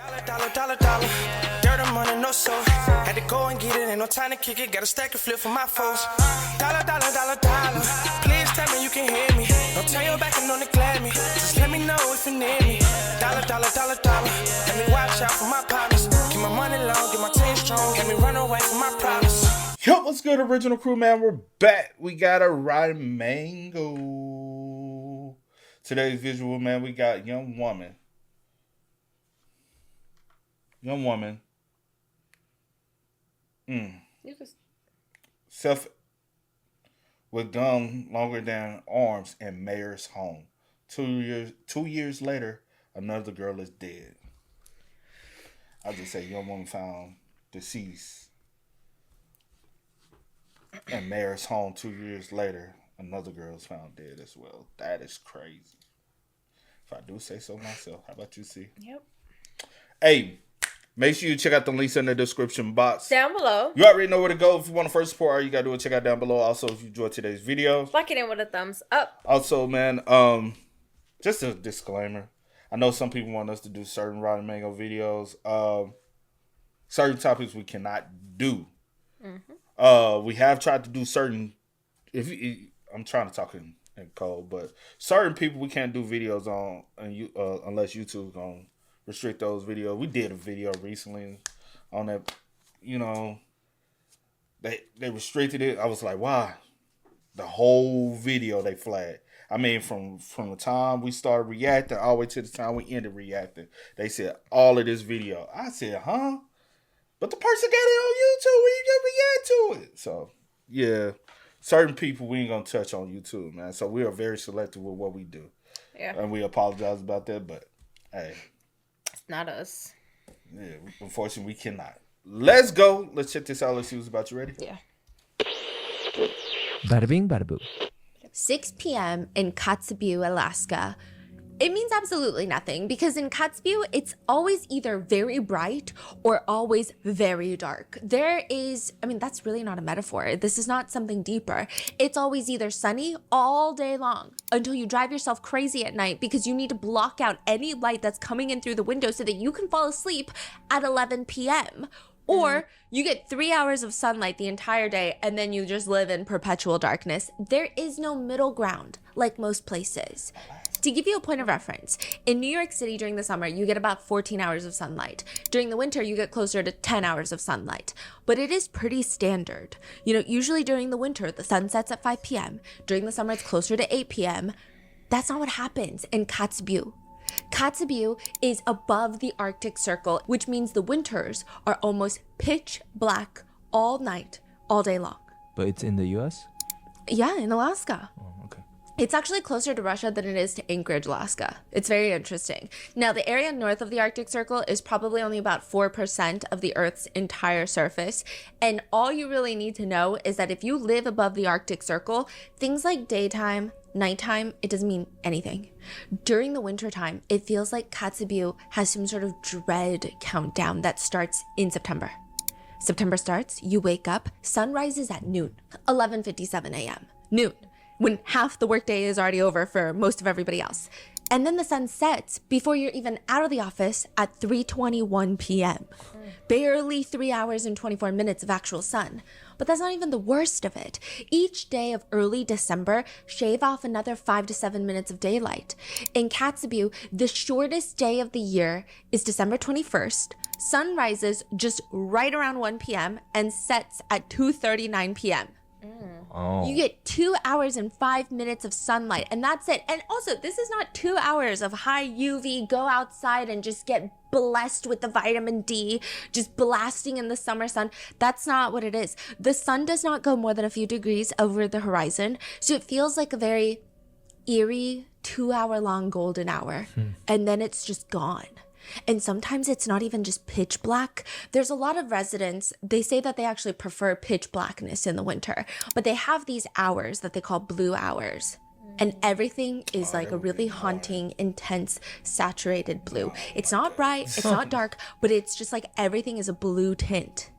Dollar. Dirt and money, no soul. Had to go and get it, ain't no time to kick it. Got a stack of flip for my foes. Dollar. Please tell me you can hear me. Don't turn your back and don't neglect me. Just let me know if you need me. Dollar. Let me watch out for my partners. Keep my money long, get my team strong. Let me run away from my problems. Yo, what's good, original crew, man? We're back. We got a rotten mango. Today's visual, man, we got young woman. Self with gun longer than arms in mayor's home. 2 years later, another girl is dead. I'll just say young woman found deceased in mayor's home. 2 years later, another girl is found dead as well. That is crazy. If I do say so myself. How about you, C? Yep. Hey, make sure you check out the links in the description box. Down below. You already know where to go. If you want to first support, all you got to do is check out down below. Also, if you enjoyed today's video, like it in with a thumbs up. Also, man, just a disclaimer. I know some people want us to do certain Rotten Mango videos. Certain topics we cannot do. Mm-hmm. We have tried to do certain... I'm trying to talk in code, but certain people we can't do videos on unless YouTube's going to restrict those videos. We did a video recently on that, they restricted it. I was like, why? The whole video they flagged. I mean, from the time we started reacting all the way to the time we ended reacting, they said all of this video. I said, huh? But the person got it on YouTube when you just react to it. So, yeah, certain people we ain't going to touch on YouTube, man. So we are very selective with what we do. Yeah. And we apologize about that, but hey. It's not us. Yeah, unfortunately, we cannot. Let's go. Let's check this out. Let's see what's about. You ready? Yeah. Bada bing, bada boo. 6 p.m. in Kotzebue, Alaska. It means absolutely nothing because in Kotzebue, it's always either very bright or always very dark. That's really not a metaphor. This is not something deeper. It's always either sunny all day long until you drive yourself crazy at night because you need to block out any light that's coming in through the window so that you can fall asleep at 11 p.m. Or you get 3 hours of sunlight the entire day and then you just live in perpetual darkness. There is no middle ground like most places. To give you a point of reference, in New York City during the summer, you get about 14 hours of sunlight. During the winter, you get closer to 10 hours of sunlight. But it is pretty standard. Usually during the winter, the sun sets at 5 p.m. During the summer, it's closer to 8 p.m. That's not what happens in Kotzebue. Kotzebue is above the Arctic Circle, which means the winters are almost pitch black all night, all day long. But it's in the U.S.? Yeah, in Alaska. Oh, okay. It's actually closer to Russia than it is to Anchorage, Alaska. It's very interesting. Now, the area north of the Arctic Circle is probably only about 4% of the Earth's entire surface. And all you really need to know is that if you live above the Arctic Circle, things like daytime, nighttime, it doesn't mean anything. During the wintertime, it feels like Kotzebue has some sort of dread countdown that starts in September. September starts, you wake up, sun rises at noon, 11:57 a.m. Noon, when half the workday is already over for most of everybody else. And then the sun sets before you're even out of the office at 3:21 p.m. Barely 3 hours and 24 minutes of actual sun. But that's not even the worst of it. Each day of early December, shave off another 5 to 7 minutes of daylight. In Kotzebue, the shortest day of the year is December 21st. Sun rises just right around 1 p.m. and sets at 2:39 p.m. Oh. You get 2 hours and 5 minutes of sunlight, and that's it. And also, this is not 2 hours of high UV, go outside and just get blessed with the vitamin D, just blasting in the summer sun. That's not what it is. The sun does not go more than a few degrees over the horizon, so it feels like a very eerie 2 hour long golden hour, and then it's just gone. And sometimes it's not even just pitch black. There's a lot of residents, they say that they actually prefer pitch blackness in the winter, but they have these hours that they call blue hours. And everything is like a really haunting, intense, saturated blue. It's not bright, it's not dark, but it's just like everything is a blue tint.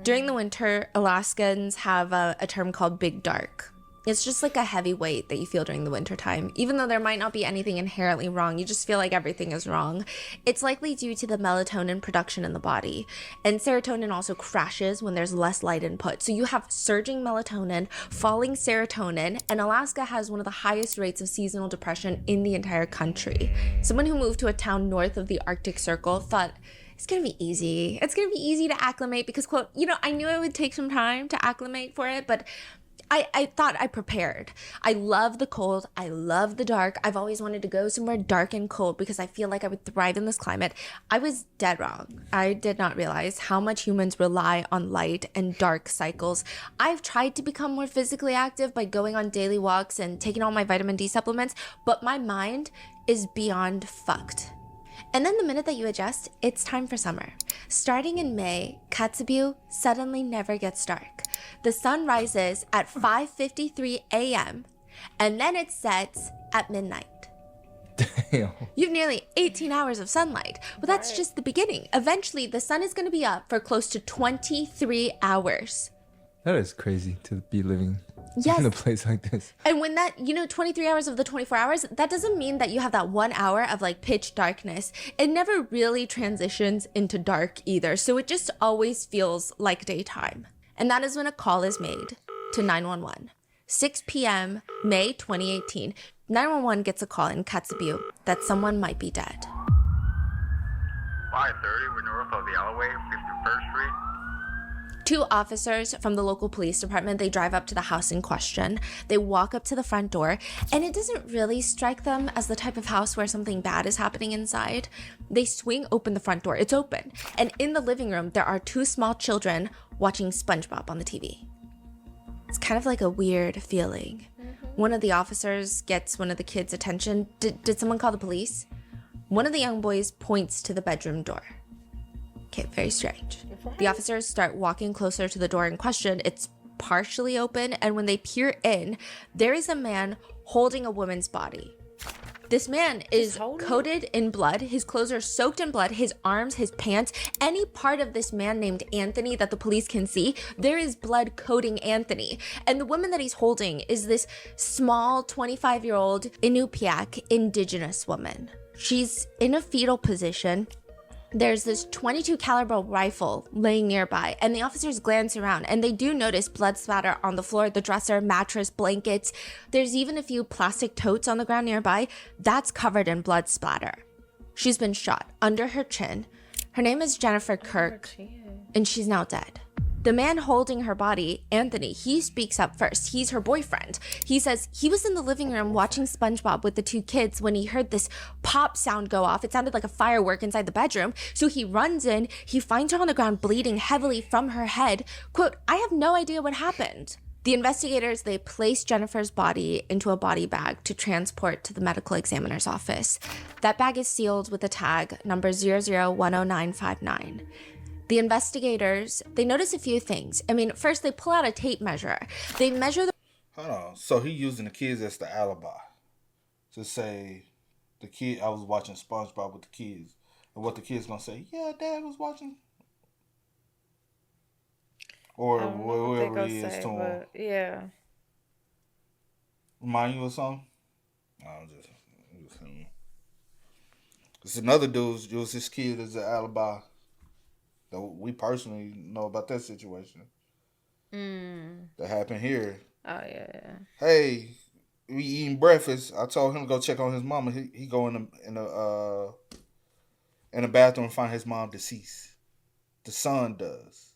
During the winter, Alaskans have a term called big dark. It's just like a heavy weight that you feel during the wintertime. Even though there might not be anything inherently wrong, you just feel like everything is wrong. It's likely due to the melatonin production in the body. And serotonin also crashes when there's less light input. So you have surging melatonin, falling serotonin, and Alaska has one of the highest rates of seasonal depression in the entire country. Someone who moved to a town north of the Arctic Circle thought, it's going to be easy. It's going to be easy to acclimate because, quote, I knew it would take some time to acclimate for it, but I thought I prepared. I love the cold. I love the dark. I've always wanted to go somewhere dark and cold because I feel like I would thrive in this climate. I was dead wrong. I did not realize how much humans rely on light and dark cycles. I've tried to become more physically active by going on daily walks and taking all my vitamin D supplements, but my mind is beyond fucked. And then the minute that you adjust, it's time for summer. Starting in May, Kotzebue suddenly never gets dark. The sun rises at 5:53 a.m. and then it sets at midnight. Damn. You have nearly 18 hours of sunlight. Well, that's just the beginning. Eventually, the sun is going to be up for close to 23 hours. That is crazy to be living Yes. in a place like this. And when that, 23 hours of the 24 hours, that doesn't mean that you have that 1 hour of like pitch darkness. It never really transitions into dark either. So it just always feels like daytime. And that is when a call is made to 911. 6 p.m., May 2018. 911 gets a call in Kotzebue that someone might be dead. 5:30, we're north of the alleyway, 51st Street. Two officers from the local police department, they drive up to the house in question. They walk up to the front door, and it doesn't really strike them as the type of house where something bad is happening inside. They swing open the front door. It's open. And in the living room, there are two small children watching SpongeBob on the TV. It's kind of like a weird feeling. One of the officers gets one of the kids' attention. Did someone call the police? One of the young boys points to the bedroom door. Okay, very strange. The officers start walking closer to the door in question. It's partially open, and when they peer in, there is a man holding a woman's body. This man is coated in blood. His clothes are soaked in blood. His arms, his pants, any part of this man named Anthony that the police can see, there is blood coating Anthony. And the woman that he's holding is this small 25-year-old Inupiaq indigenous woman. She's in a fetal position. There's this .22 caliber rifle laying nearby, and the officers glance around, and they do notice blood splatter on the floor, the dresser, mattress, blankets. There's even a few plastic totes on the ground nearby. That's covered in blood splatter. She's been shot under her chin. Her name is Jennifer Kirk, and she's now dead. The man holding her body, Anthony, he speaks up first. He's her boyfriend. He says he was in the living room watching SpongeBob with the two kids when he heard this pop sound go off. It sounded like a firework inside the bedroom. So he runs in, he finds her on the ground bleeding heavily from her head. Quote, I have no idea what happened. The investigators, they place Jennifer's body into a body bag to transport to the medical examiner's office. That bag is sealed with a tag number 00-10959. The investigators, they notice a few things. I mean, first they pull out a tape measure. They measure the... Hold on. So he using the kids as the alibi to say the kid, I was watching SpongeBob with the kids. And what the kids gonna say, yeah, Dad was watching. Or whoever he is to him. Yeah. Remind you of something? No, just it's another dude use his kid as an alibi. That we personally know about that situation. That happened here. Oh yeah. Hey, we eating breakfast. I told him to go check on his mama. He go in the bathroom and find his mom deceased. The son does.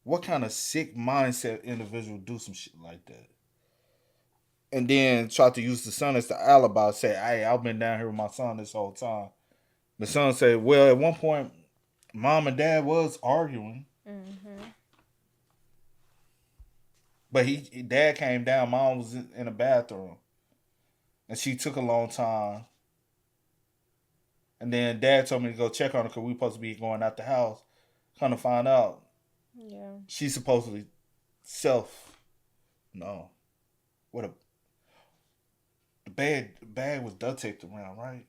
What kind of sick mindset individual do some shit like that? And then try to use the son as the alibi. Say, hey, I've been down here with my son this whole time. The son said, well, at one point, Mom and Dad was arguing. But Dad came down. Mom was in the bathroom. And she took a long time. And then Dad told me to go check on her because we supposed to be going out the house. Kind of find out. Yeah. She supposedly the bag was duct taped around, right?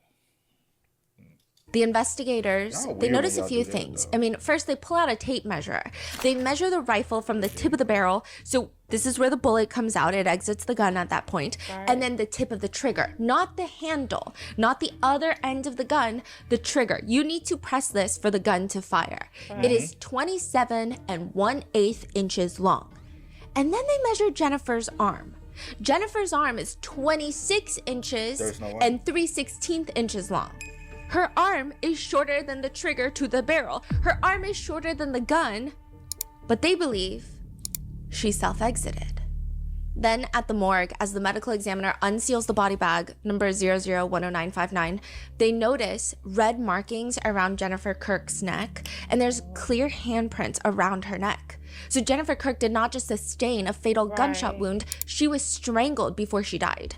The investigators, they notice a few things. I mean, first they pull out a tape measure. They measure the rifle from the tip of the barrel. So This is where the bullet comes out. It exits the gun at that point. And then the tip of the trigger, not the handle, not the other end of the gun, the trigger. You need to press this for the gun to fire. It is 27 1/8 inches long. And then they measured Jennifer's arm. Jennifer's arm is 26 inches and 3/16 inches long. Her arm is shorter than the trigger to the barrel. Her arm is shorter than the gun, but they believe she self-exited. Then at the morgue, as the medical examiner unseals the body bag, number 00-10959, they notice red markings around Jennifer Kirk's neck, and there's clear handprints around her neck. So Jennifer Kirk did not just sustain a fatal gunshot wound, she was strangled before she died.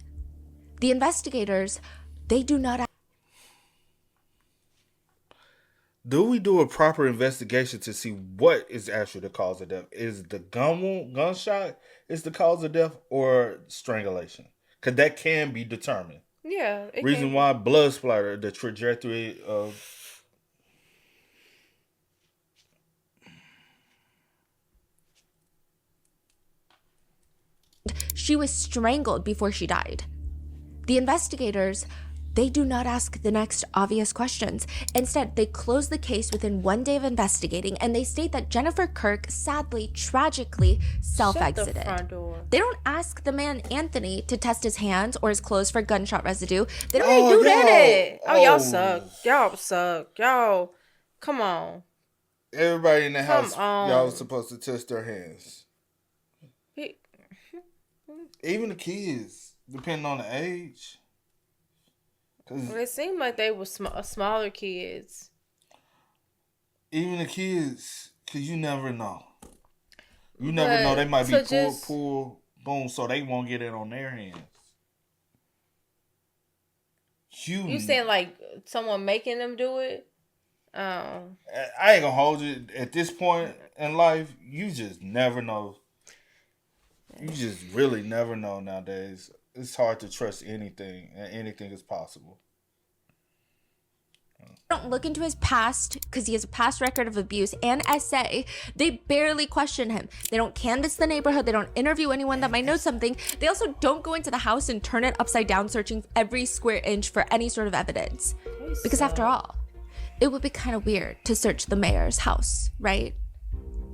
The investigators, they do not... Do we do a proper investigation to see what is actually the cause of death? Is the gunshot is the cause of death or strangulation? Because that can be determined. Yeah. Reason why blood splatter, the trajectory of... She was strangled before she died. The investigators, they do not ask the next obvious questions. Instead, they close the case within 1 day of investigating, and they state that Jennifer Kirk sadly, tragically self-exited. Shut the front door. They don't ask the man Anthony to test his hands or his clothes for gunshot residue. They don't Do that. Y'all suck. Y'all suck. Y'all, come on. Everybody in the house, y'all was supposed to test their hands. Even the kids, depending on the age. Well, it seemed like they were smaller kids. Even the kids, because you never know. You never know. They might be pull, boom, so they won't get it on their hands. You saying like someone making them do it? I ain't gonna hold you. At this point in life, you just never know. You just really never know nowadays. It's hard to trust anything, and anything is possible. Don't look into his past because he has a past record of abuse and SA. They barely question him. They don't canvass the neighborhood. They don't interview anyone that might know something. They also don't go into the house and turn it upside down, searching every square inch for any sort of evidence. Because after all, it would be kind of weird to search the mayor's house, right?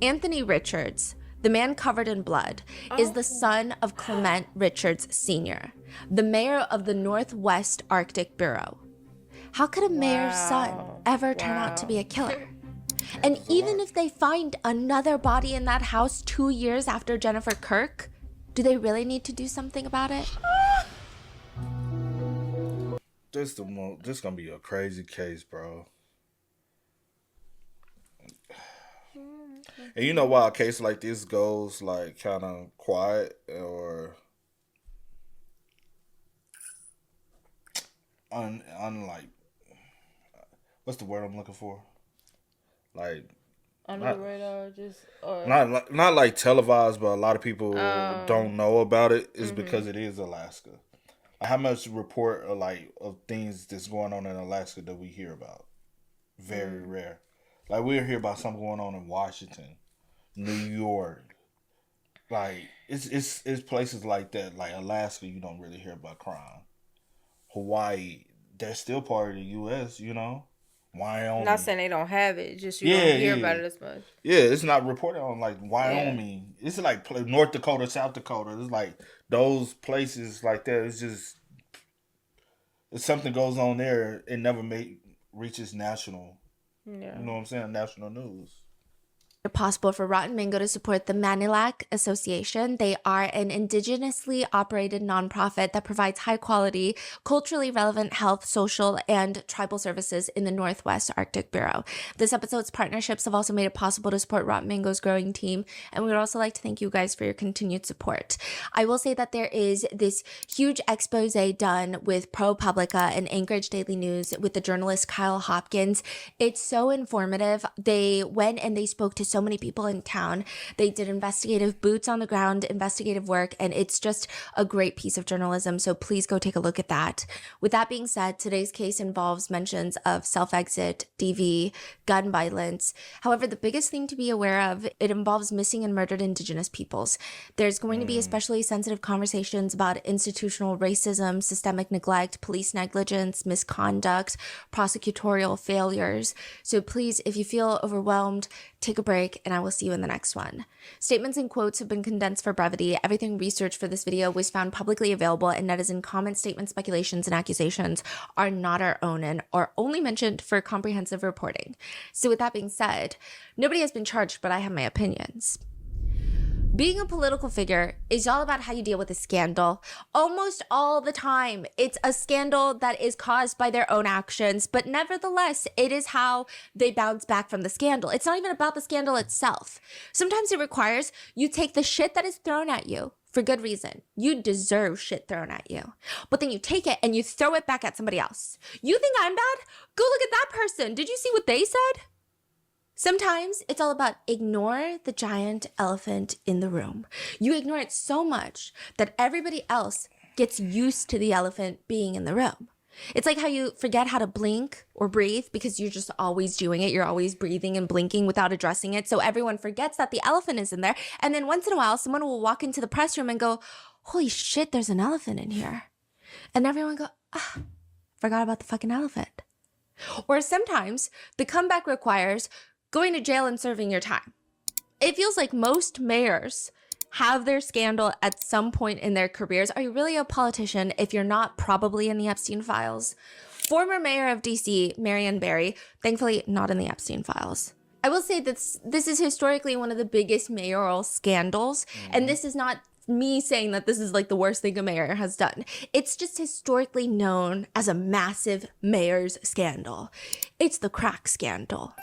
Anthony Richards, the man covered in blood, is the son of Clement Richards Sr., the mayor of the Northwest Arctic Bureau. How could a mayor's son ever turn out to be a killer? And even if they find another body in that house 2 years after Jennifer Kirk, do they really need to do something about it? This gonna be a crazy case, bro. And you know why a case like this goes like kind of quiet or unlike, what's the word I'm looking for? Like under the radar, just or not like televised, but a lot of people don't know about it. Is because it is Alaska. How much report of things that's going on in Alaska that we hear about? Very rare. Like we'll hear about something going on in Washington, New York. Like it's places like that. Like Alaska, you don't really hear about crime. Hawaii, they're still part of the U.S. You know. Wyoming. Not saying they don't have it, just you don't hear about it as much. Yeah, it's not reported on like Wyoming. Yeah. It's like North Dakota, South Dakota. It's like those places like that. It's just if something goes on there, it never reaches national. Yeah. You know what I'm saying? National news. Possible for Rotten Mango to support the Manilac Association. They are an indigenously operated nonprofit that provides high quality, culturally relevant health, social, and tribal services in the Northwest Arctic Bureau. This episode's partnerships have also made it possible to support Rotten Mango's growing team, and we would also like to thank you guys for your continued support. I will say that there is this huge expose done with ProPublica and Anchorage Daily News with the journalist Kyle Hopkins. It's so informative. They went and they spoke to so so many people in town. They did investigative boots on the ground, investigative work, and it's just a great piece of journalism. So please go take a look at that. With that being said, today's case involves mentions of self-exit, DV, gun violence. However, the biggest thing to be aware of, it involves missing and murdered Indigenous peoples. There's going to be especially sensitive conversations about institutional racism, systemic neglect, police negligence, misconduct, prosecutorial failures. So please, if you feel overwhelmed, take a break, and I will see you in the next one. Statements and quotes have been condensed for brevity. Everything researched for this video was found publicly available, and netizen comments, statements, speculations, and accusations are not our own and are only mentioned for comprehensive reporting. So with that being said, nobody has been charged, but I have my opinions. Being a political figure is all about how you deal with a scandal. Almost all the time, it's a scandal that is caused by their own actions, but nevertheless, it is how they bounce back from the scandal. It's not even about the scandal itself. Sometimes it requires you take the shit that is thrown at you for good reason. You deserve shit thrown at you. But then you take it and you throw it back at somebody else. You think I'm bad? Go look at that person. Did you see what they said? Sometimes it's all about ignore the giant elephant in the room. You ignore it so much that everybody else gets used to the elephant being in the room. It's like how you forget how to blink or breathe because you're just always doing it. You're always breathing and blinking without addressing it. So everyone forgets that the elephant is in there. And then once in a while, someone will walk into the press room and go, holy shit, there's an elephant in here. And everyone go, forgot about the fucking elephant. Or sometimes the comeback requires going to jail and serving your time. It feels like most mayors have their scandal at some point in their careers. Are you really a politician if you're not probably in the Epstein files? Former mayor of DC, Marion Barry, thankfully not in the Epstein files. I will say that this is historically one of the biggest mayoral scandals, and this is not me saying that this is like the worst thing a mayor has done. It's just historically known as a massive mayor's scandal. It's the crack scandal.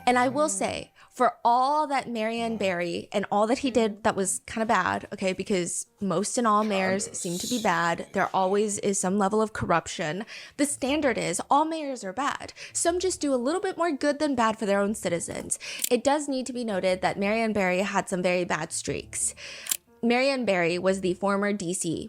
And I will say, for all that Marion Barry and all that he did that was kind of bad, okay, because most and all mayors seem to be bad. There always is some level of corruption. The standard is all mayors are bad. Some just do a little bit more good than bad for their own citizens. It does need to be noted that Marion Barry had some very bad streaks. Marion Barry was the former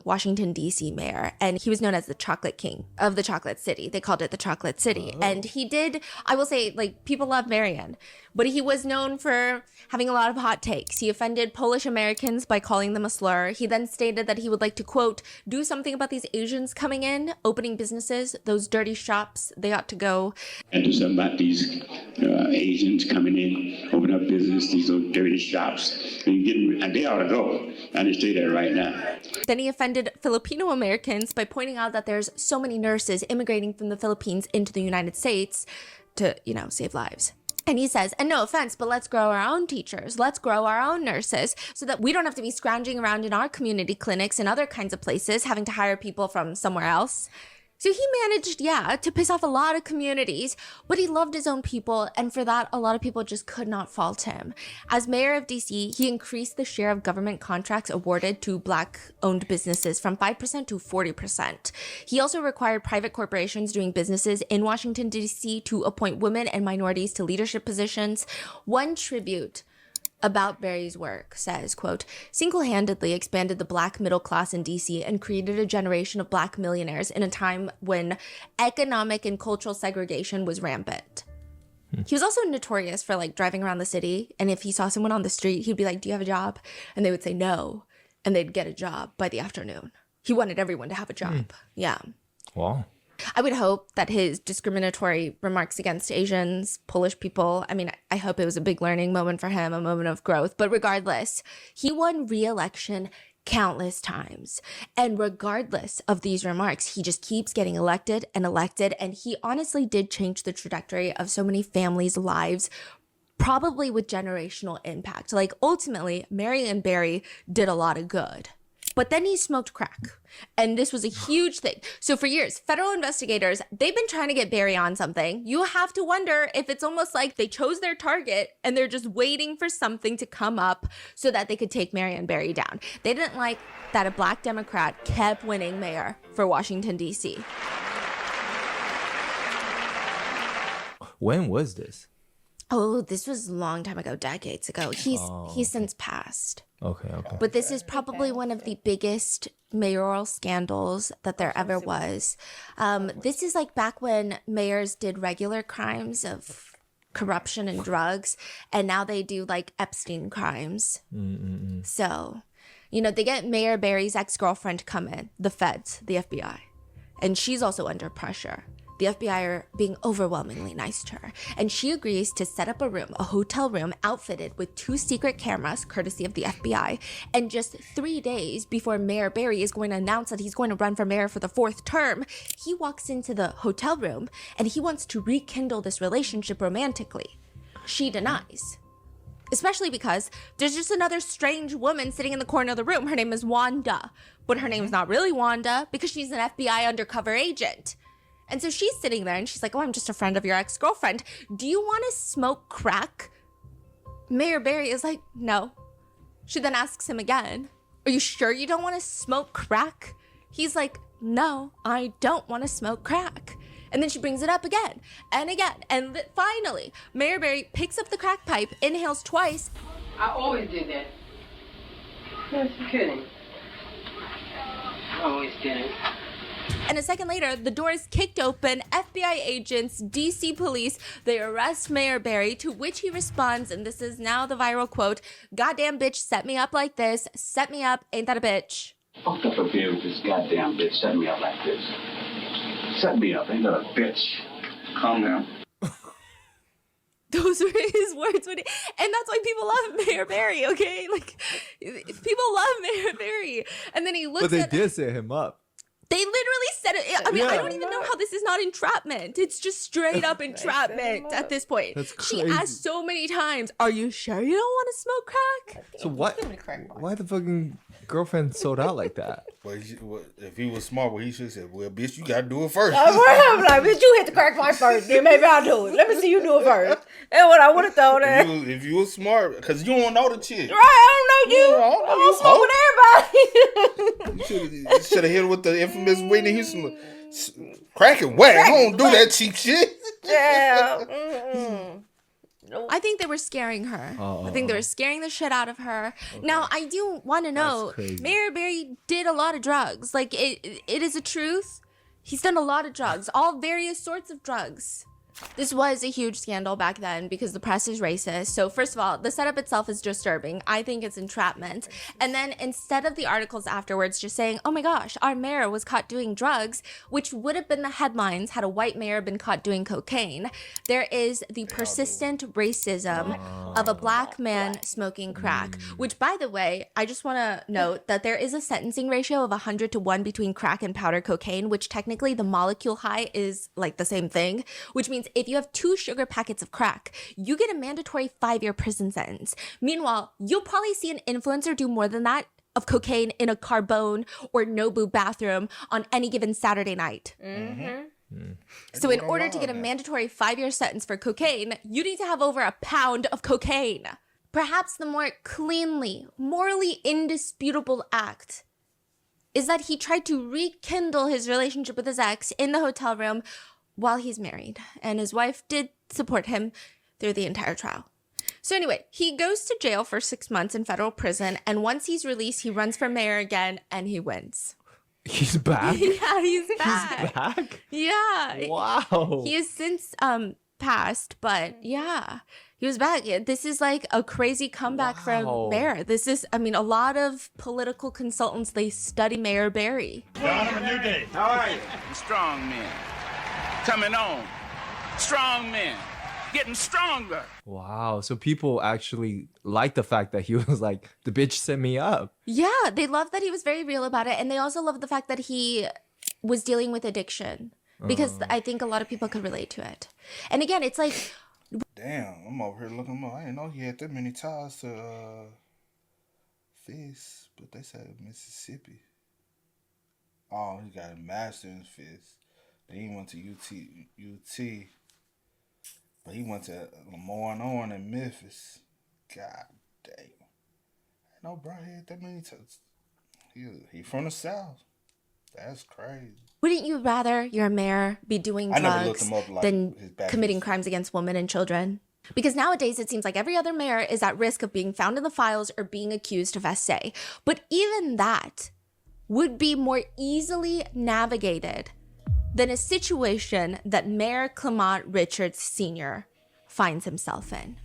Washington, D.C. mayor, and he was known as the Chocolate King of the Chocolate City. They called it the Chocolate City. And he did, I will say, like, people love Marion, but he was known for having a lot of hot takes. He offended Polish Americans by calling them a slur. He then stated that he would like to, quote, do something about these Asians coming in, opening businesses, those dirty shops, they ought to go. And do something about these Asians coming in, open up business, these little dirty shops. And they ought to go. I just say that right now. Then he offended Filipino Americans by pointing out that there's so many nurses immigrating from the Philippines into the United States to, save lives. And he says, and no offense, but let's grow our own teachers. Let's grow our own nurses so that we don't have to be scrounging around in our community clinics and other kinds of places, having to hire people from somewhere else. So he managed, to piss off a lot of communities, but he loved his own people, and for that, a lot of people just could not fault him. As mayor of DC, he increased the share of government contracts awarded to Black-owned businesses from 5% to 40%. He also required private corporations doing businesses in Washington, D.C. to appoint women and minorities to leadership positions. One tribute about Barry's work says, quote, single-handedly expanded the Black middle class in DC and created a generation of Black millionaires in a time when economic and cultural segregation was rampant. He was also notorious for driving around the city, and if he saw someone on the street, he'd be like, do you have a job? And they would say no, and they'd get a job by the afternoon. He wanted everyone to have a job. Yeah. Wow. I would hope that his discriminatory remarks against Asians, Polish people, I hope it was a big learning moment for him, a moment of growth. But regardless, he won re-election countless times. And regardless of these remarks, he just keeps getting elected. And he honestly did change the trajectory of so many families' lives, probably with generational impact. Ultimately, Marion Barry did a lot of good. But then he smoked crack, and this was a huge thing. So for years, federal investigators, they've been trying to get Barry on something. You have to wonder if it's almost like they chose their target and they're just waiting for something to come up so that they could take Marion Barry down. They didn't like that a Black Democrat kept winning mayor for Washington, D.C. When was this? Oh, this was a long time ago, decades ago. He's since passed. Okay. But this is probably one of the biggest mayoral scandals that there ever was. This is like back when mayors did regular crimes of corruption and drugs, and now they do like Epstein crimes. So, they get Mayor Barry's ex-girlfriend to come in, the feds, the FBI, and she's also under pressure. The FBI are being overwhelmingly nice to her, and she agrees to set up a hotel room outfitted with 2 secret cameras, courtesy of the FBI, and just 3 days before Mayor Barry is going to announce that he's going to run for mayor for the 4th term, he walks into the hotel room, and he wants to rekindle this relationship romantically. She denies. Especially because there's just another strange woman sitting in the corner of the room. Her name is Wanda, but her name's not really Wanda because she's an FBI undercover agent. And so she's sitting there and she's like, oh, I'm just a friend of your ex-girlfriend. Do you want to smoke crack? Mayor Barry is like, no. She then asks him again, are you sure you don't want to smoke crack? He's like, no, I don't want to smoke crack. And then she brings it up again and again. And finally, Mayor Barry picks up the crack pipe, inhales twice. I always did that. Yes, you're kidding. I always did it. And a second later, the door is kicked open. FBI agents, DC police, they arrest Mayor Barry, to which he responds, and this is now the viral quote, goddamn bitch set me up like this. Set me up, ain't that a bitch? Fucked up a beer with this goddamn bitch set me up like this. Set me up, ain't that a bitch? Calm down. Those were his words. And that's why people love Mayor Barry, okay? Like, people love Mayor Barry. And then he looks But they did set him up. They literally said it. I mean, I don't even know how this is not entrapment. It's just straight up entrapment at this point. That's She crazy. asked so many times, are you sure you don't want to smoke crack? So why the fucking girlfriend sold out like that? Well, if he was smart, he should have said, well, bitch, you got to do it first. I'm like, bitch, you hit the crack pipe first, then maybe I'll do it. Let me see you do it first. That's what I would have thought. If you was smart, because you don't know the chick. Right, I don't know you. I don't know I you, don't smoke with everybody. You should have hit her with the infamous Whitney Houston crack and whack. I don't do that cheap shit. Yeah. I think they were scaring her. I think they were scaring the shit out of her. Okay. Now, I do want to know, Mayor Barry did a lot of drugs. Like, it is a truth. He's done a lot of drugs, all various sorts of drugs. This was a huge scandal back then because the press is racist. So first of all, the setup itself is disturbing. I think it's entrapment. And then instead of the articles afterwards just saying, oh my gosh, our mayor was caught doing drugs, which would have been the headlines had a white mayor been caught doing cocaine, there is the persistent racism of a black man smoking crack, which, by the way, I just want to note that there is a sentencing ratio of 100 to 1 between crack and powder cocaine, which technically the molecule high is like the same thing, which means if you have 2 sugar packets of crack, you get a mandatory 5-year prison sentence. Meanwhile, you'll probably see an influencer do more than that of cocaine in a Carbone or Nobu bathroom on any given Saturday night. So in order to get a mandatory 5-year sentence for cocaine, you need to have over a pound of cocaine. Perhaps the more cleanly, morally indisputable act is that he tried to rekindle his relationship with his ex in the hotel room while he's married, and his wife did support him through the entire trial. So anyway, he goes to jail for 6 months in federal prison, and once he's released, he runs for mayor again, and he wins. He's back? Yeah, he's back. He's back? Yeah. Wow. He has since passed, but yeah, he was back. This is like a crazy comeback from Mayor. This is, I mean, a lot of political consultants, they study Mayor Barry. John, a new day. How are you? Strong men. Coming on. Strong men. Getting stronger. Wow. So people actually like the fact that he was like, the bitch set me up. Yeah, they love that he was very real about it. And they also love the fact that he was dealing with addiction. Because I think a lot of people could relate to it. And again, it's like... Damn, I'm over here looking up. I didn't know he had that many ties to Fizz, but they said Mississippi. Oh, he got a master in Fizz. Then he went to UT, but he went to Lemoyne in Memphis. God damn. I know bro he had that many times. He from the South. That's crazy. Wouldn't you rather your mayor be doing drugs than committing crimes against women and children? Because nowadays it seems like every other mayor is at risk of being found in the files or being accused of SA. But even that would be more easily navigated than a situation that Mayor Clement Richards Sr. finds himself in.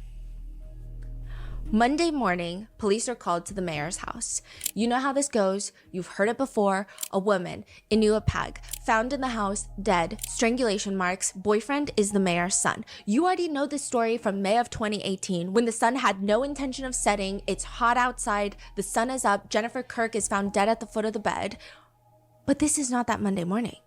Monday morning, police are called to the mayor's house. You know how this goes. You've heard it before. A woman, Inua Pag, found in the house, dead, strangulation marks. Boyfriend is the mayor's son. You already know this story from May of 2018 when the sun had no intention of setting. It's hot outside. The sun is up. Jennifer Kirk is found dead at the foot of the bed. But this is not that Monday morning.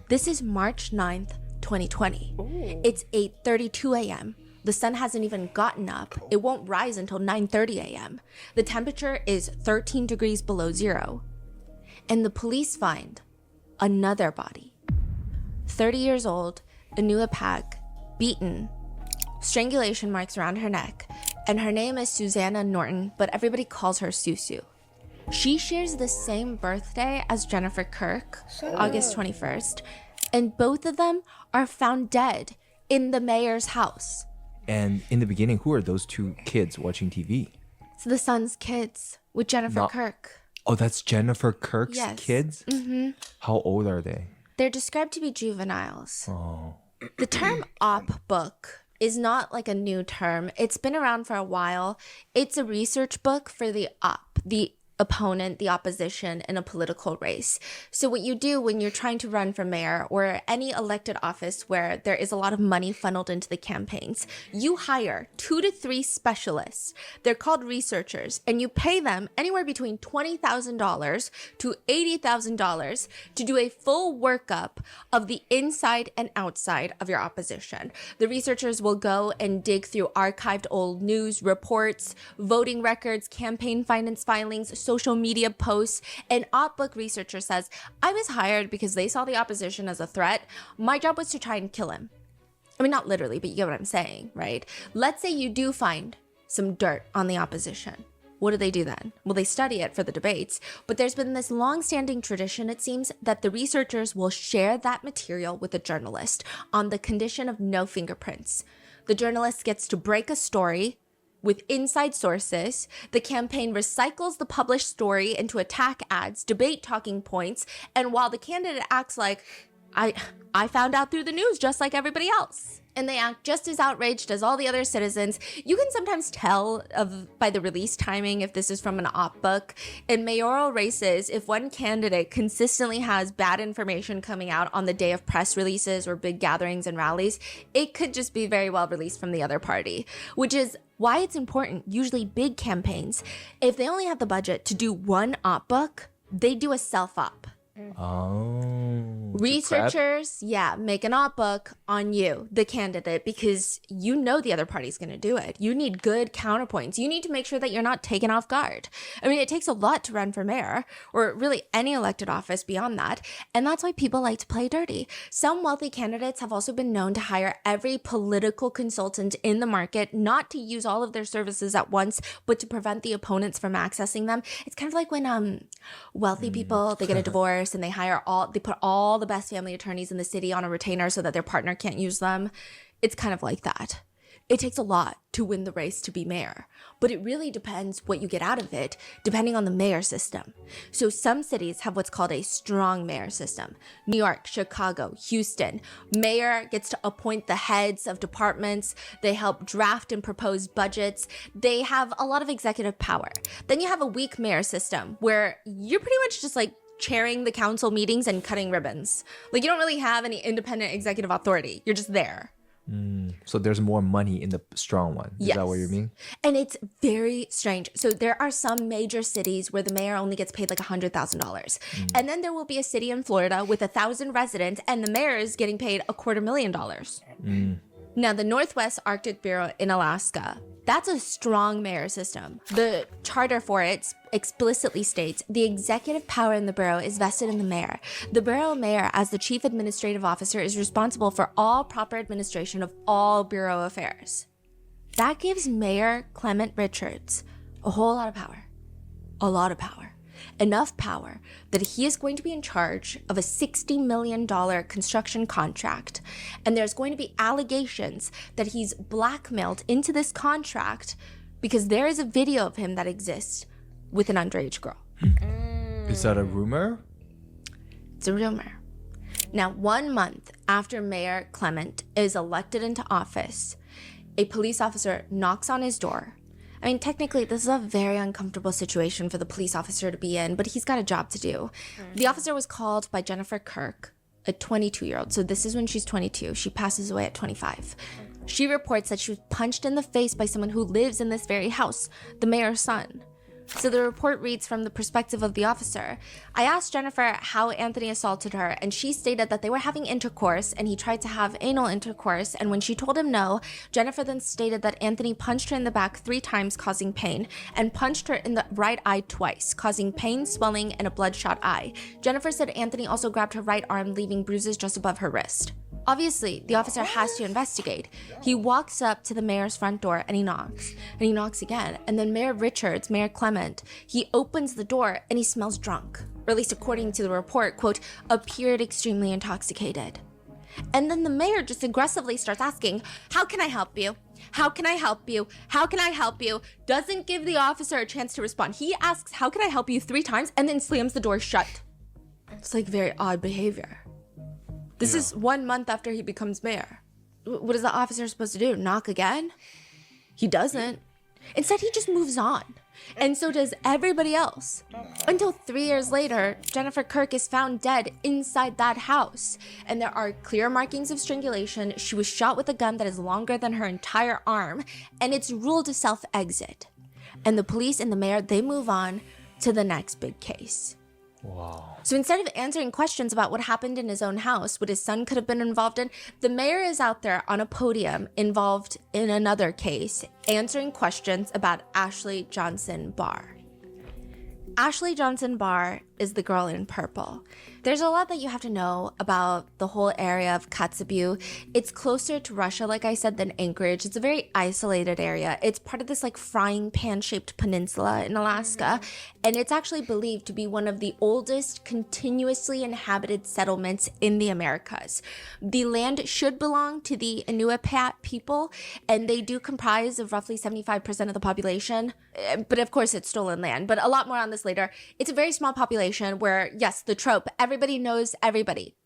This is March 9th, 2020. Ooh. It's 8:32 a.m. The sun hasn't even gotten up. It won't rise until 9:30 a.m. The temperature is 13 degrees below zero. And the police find another body. 30 years old, Inua Pag, beaten, strangulation marks around her neck, and her name is Susanna Norton, but everybody calls her Susu. She shares the same birthday as Jennifer Kirk, August 21st, and both of them are found dead in the mayor's house. And in the beginning, who are those two kids watching TV? So the son's kids with Jennifer Kirk. Oh, that's Jennifer Kirk's Yes. kids? Mm-hmm. How old are they? They're described to be juveniles. Oh. The term op book is not like a new term. It's been around for a while. It's a research book for the opponent, the opposition in a political race. So what you do when you're trying to run for mayor or any elected office where there is a lot of money funneled into the campaigns, you hire 2 to 3 specialists. They're called researchers, and you pay them anywhere between $20,000 to $80,000 to do a full workup of the inside and outside of your opposition. The researchers will go and dig through archived old news reports, voting records, campaign finance filings, social media posts. An op book researcher says, I was hired because they saw the opposition as a threat. My job was to try and kill him. I mean, not literally, but you get what I'm saying, right? Let's say you do find some dirt on the opposition. What do they do then? Well, they study it for the debates, but there's been this long-standing tradition, it seems, that the researchers will share that material with a journalist on the condition of no fingerprints. The journalist gets to break a story with inside sources. The campaign recycles the published story into attack ads, debate talking points, and while the candidate acts like, I found out through the news just like everybody else, and they act just as outraged as all the other citizens, you can sometimes tell by the release timing if this is from an op book. In mayoral races, if one candidate consistently has bad information coming out on the day of press releases or big gatherings and rallies, it could just be very well released from the other party, which is why it's important. Usually big campaigns, if they only have the budget to do one op book, they do a self-op. Oh. Researchers, make an op book on you, the candidate, because you know the other party's going to do it. You need good counterpoints. You need to make sure that you're not taken off guard. I mean, it takes a lot to run for mayor or really any elected office beyond that. And that's why people like to play dirty. Some wealthy candidates have also been known to hire every political consultant in the market, not to use all of their services at once, but to prevent the opponents from accessing them. It's kind of like when wealthy people, they get a divorce and they put all the best family attorneys in the city on a retainer so that their partner can't use them. It's kind of like that. It takes a lot to win the race to be mayor, but it really depends what you get out of it, depending on the mayor system. So some cities have what's called a strong mayor system. New York, Chicago, Houston. Mayor gets to appoint the heads of departments. They help draft and propose budgets. They have a lot of executive power. Then you have a weak mayor system where you're pretty much just like chairing the council meetings and cutting ribbons. Like, you don't really have any independent executive authority. You're just there. So there's more money in the strong one. Is that what you mean? And it's very strange. So there are some major cities where the mayor only gets paid like $100,000. And then there will be a city in Florida with 1,000 residents and the mayor is getting paid $250,000. Now, the Northwest Arctic Bureau in Alaska, that's a strong mayor system. The charter for it explicitly states the executive power in the borough is vested in the mayor. The borough mayor, as the chief administrative officer, is responsible for all proper administration of all bureau affairs. That gives Mayor Clement Richards a whole lot of power. A lot of power. enough power that he is going to be in charge of a $60 million construction contract. And there's going to be allegations that he's blackmailed into this contract because there is a video of him that exists with an underage girl. Is that a rumor? It's a rumor. Now, 1 month after Mayor Clement is elected into office, a police officer knocks on his door. I mean, technically, this is a very uncomfortable situation for the police officer to be in, but he's got a job to do. The officer was called by Jennifer Kirk, a 22-year-old. So this is when she's 22. She passes away at 25. She reports that she was punched in the face by someone who lives in this very house, the mayor's son. So the report reads from the perspective of the officer. I asked Jennifer how Anthony assaulted her, and she stated that they were having intercourse and he tried to have anal intercourse, and when she told him no, Jennifer then stated that Anthony punched her in the back 3 times, causing pain, and punched her in the right eye twice, causing pain, swelling, and a bloodshot eye. Jennifer said Anthony also grabbed her right arm, leaving bruises just above her wrist. Obviously, the officer has to investigate. He walks up to the mayor's front door and he knocks again. And then Mayor Clement, he opens the door and he smells drunk, or at least according to the report, quote, appeared extremely intoxicated. And then the mayor just aggressively starts asking, how can I help you? How can I help you? How can I help you? Doesn't give the officer a chance to respond. He asks, how can I help you 3 times and then slams the door shut. It's like very odd behavior. This is 1 month after he becomes mayor. What is the officer supposed to do? Knock again? He doesn't. Instead, he just moves on. And so does everybody else. Until 3 years later, Jennifer Kirk is found dead inside that house. And there are clear markings of strangulation. She was shot with a gun that is longer than her entire arm. And it's ruled a self-exit. And the police and the mayor, they move on to the next big case. Wow. So instead of answering questions about what happened in his own house, what his son could have been involved in, the mayor is out there on a podium involved in another case, answering questions about Ashley Johnson Barr. Ashley Johnson Barr is the girl in purple. There's a lot that you have to know about the whole area of Kotzebue. It's closer to Russia, like I said, than Anchorage. It's a very isolated area. It's part of this like frying pan-shaped peninsula in Alaska, and it's actually believed to be one of the oldest continuously inhabited settlements in the Americas. The land should belong to the Inupiat people, and they do comprise of roughly 75% of the population, but of course it's stolen land. But a lot more on this later. It's a very small population where, yes, the trope, everybody knows everybody.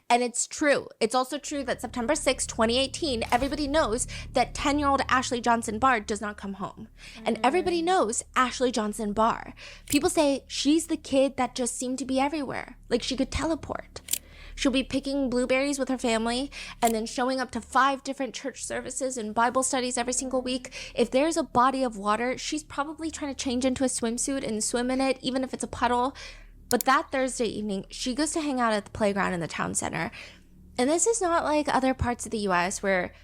And it's true. It's also true that September 6, 2018, everybody knows that 10-year-old Ashley Johnson Barr does not come home. And everybody knows Ashley Johnson Barr. People say she's the kid that just seemed to be everywhere. Like she could teleport. She'll be picking blueberries with her family and then showing up to 5 different church services and Bible studies every single week. If there's a body of water, she's probably trying to change into a swimsuit and swim in it, even if it's a puddle. But that Thursday evening, she goes to hang out at the playground in the town center. And this is not like other parts of the US where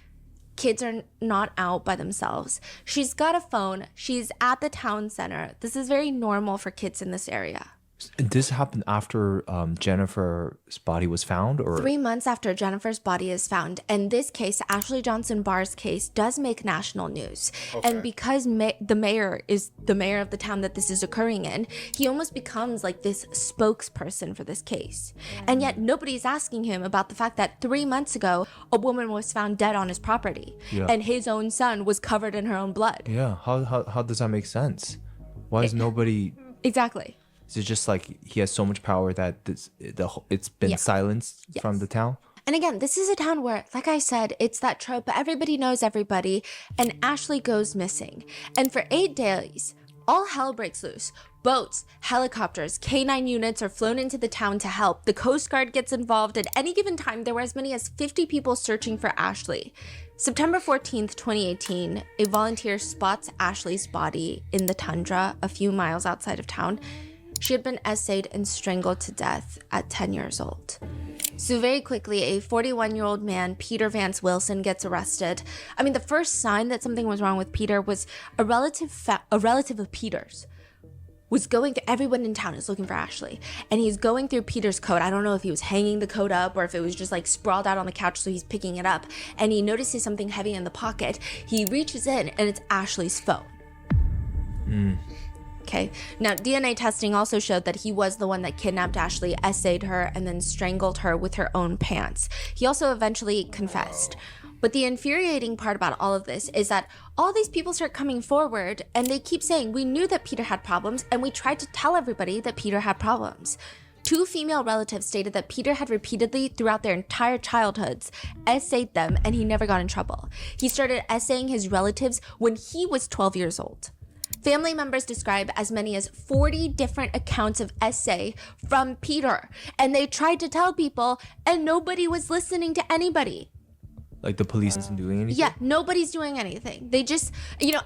kids are not out by themselves. She's got a phone. She's at the town center. This is very normal for kids in this area. And this happened after Jennifer's body was found, or 3 months after Jennifer's body is found. And this case, Ashley Johnson Barr's case, does make national news. Okay. And because the mayor is the mayor of the town that this is occurring in, he almost becomes like this spokesperson for this case. And yet nobody's asking him about the fact that 3 months ago, a woman was found dead on his property. Yeah. And his own son was covered in her own blood. Yeah, how does that make sense? Why is nobody... Exactly. Is it just like he has so much power that it's been silenced from the town? And again, this is a town where, like I said, it's that trope, everybody knows everybody, and Ashley goes missing. And for 8 days, all hell breaks loose. Boats, helicopters, K9 units are flown into the town to help. The Coast Guard gets involved. At any given time, there were as many as 50 people searching for Ashley. September 14th, 2018, a volunteer spots Ashley's body in the tundra a few miles outside of town. She had been essayed and strangled to death at 10 years old. So very quickly, a 41-year-old man, Peter Vance Wilson, gets arrested. I mean, the first sign that something was wrong with Peter was a relative of Peter's was going through, everyone in town is looking for Ashley. And he's going through Peter's coat. I don't know if he was hanging the coat up or if it was just like sprawled out on the couch, so he's picking it up. And he notices something heavy in the pocket. He reaches in and it's Ashley's phone. Okay. Now, DNA testing also showed that he was the one that kidnapped Ashley, essayed her, and then strangled her with her own pants. He also eventually confessed. But the infuriating part about all of this is that all these people start coming forward and they keep saying, we knew that Peter had problems and we tried to tell everybody that Peter had problems. 2 female relatives stated that Peter had repeatedly, throughout their entire childhoods, essayed them and he never got in trouble. He started essaying his relatives when he was 12 years old. Family members describe as many as 40 different accounts of essay from Peter, and they tried to tell people, and nobody was listening to anybody. Like the police isn't doing anything? Yeah, nobody's doing anything. They just,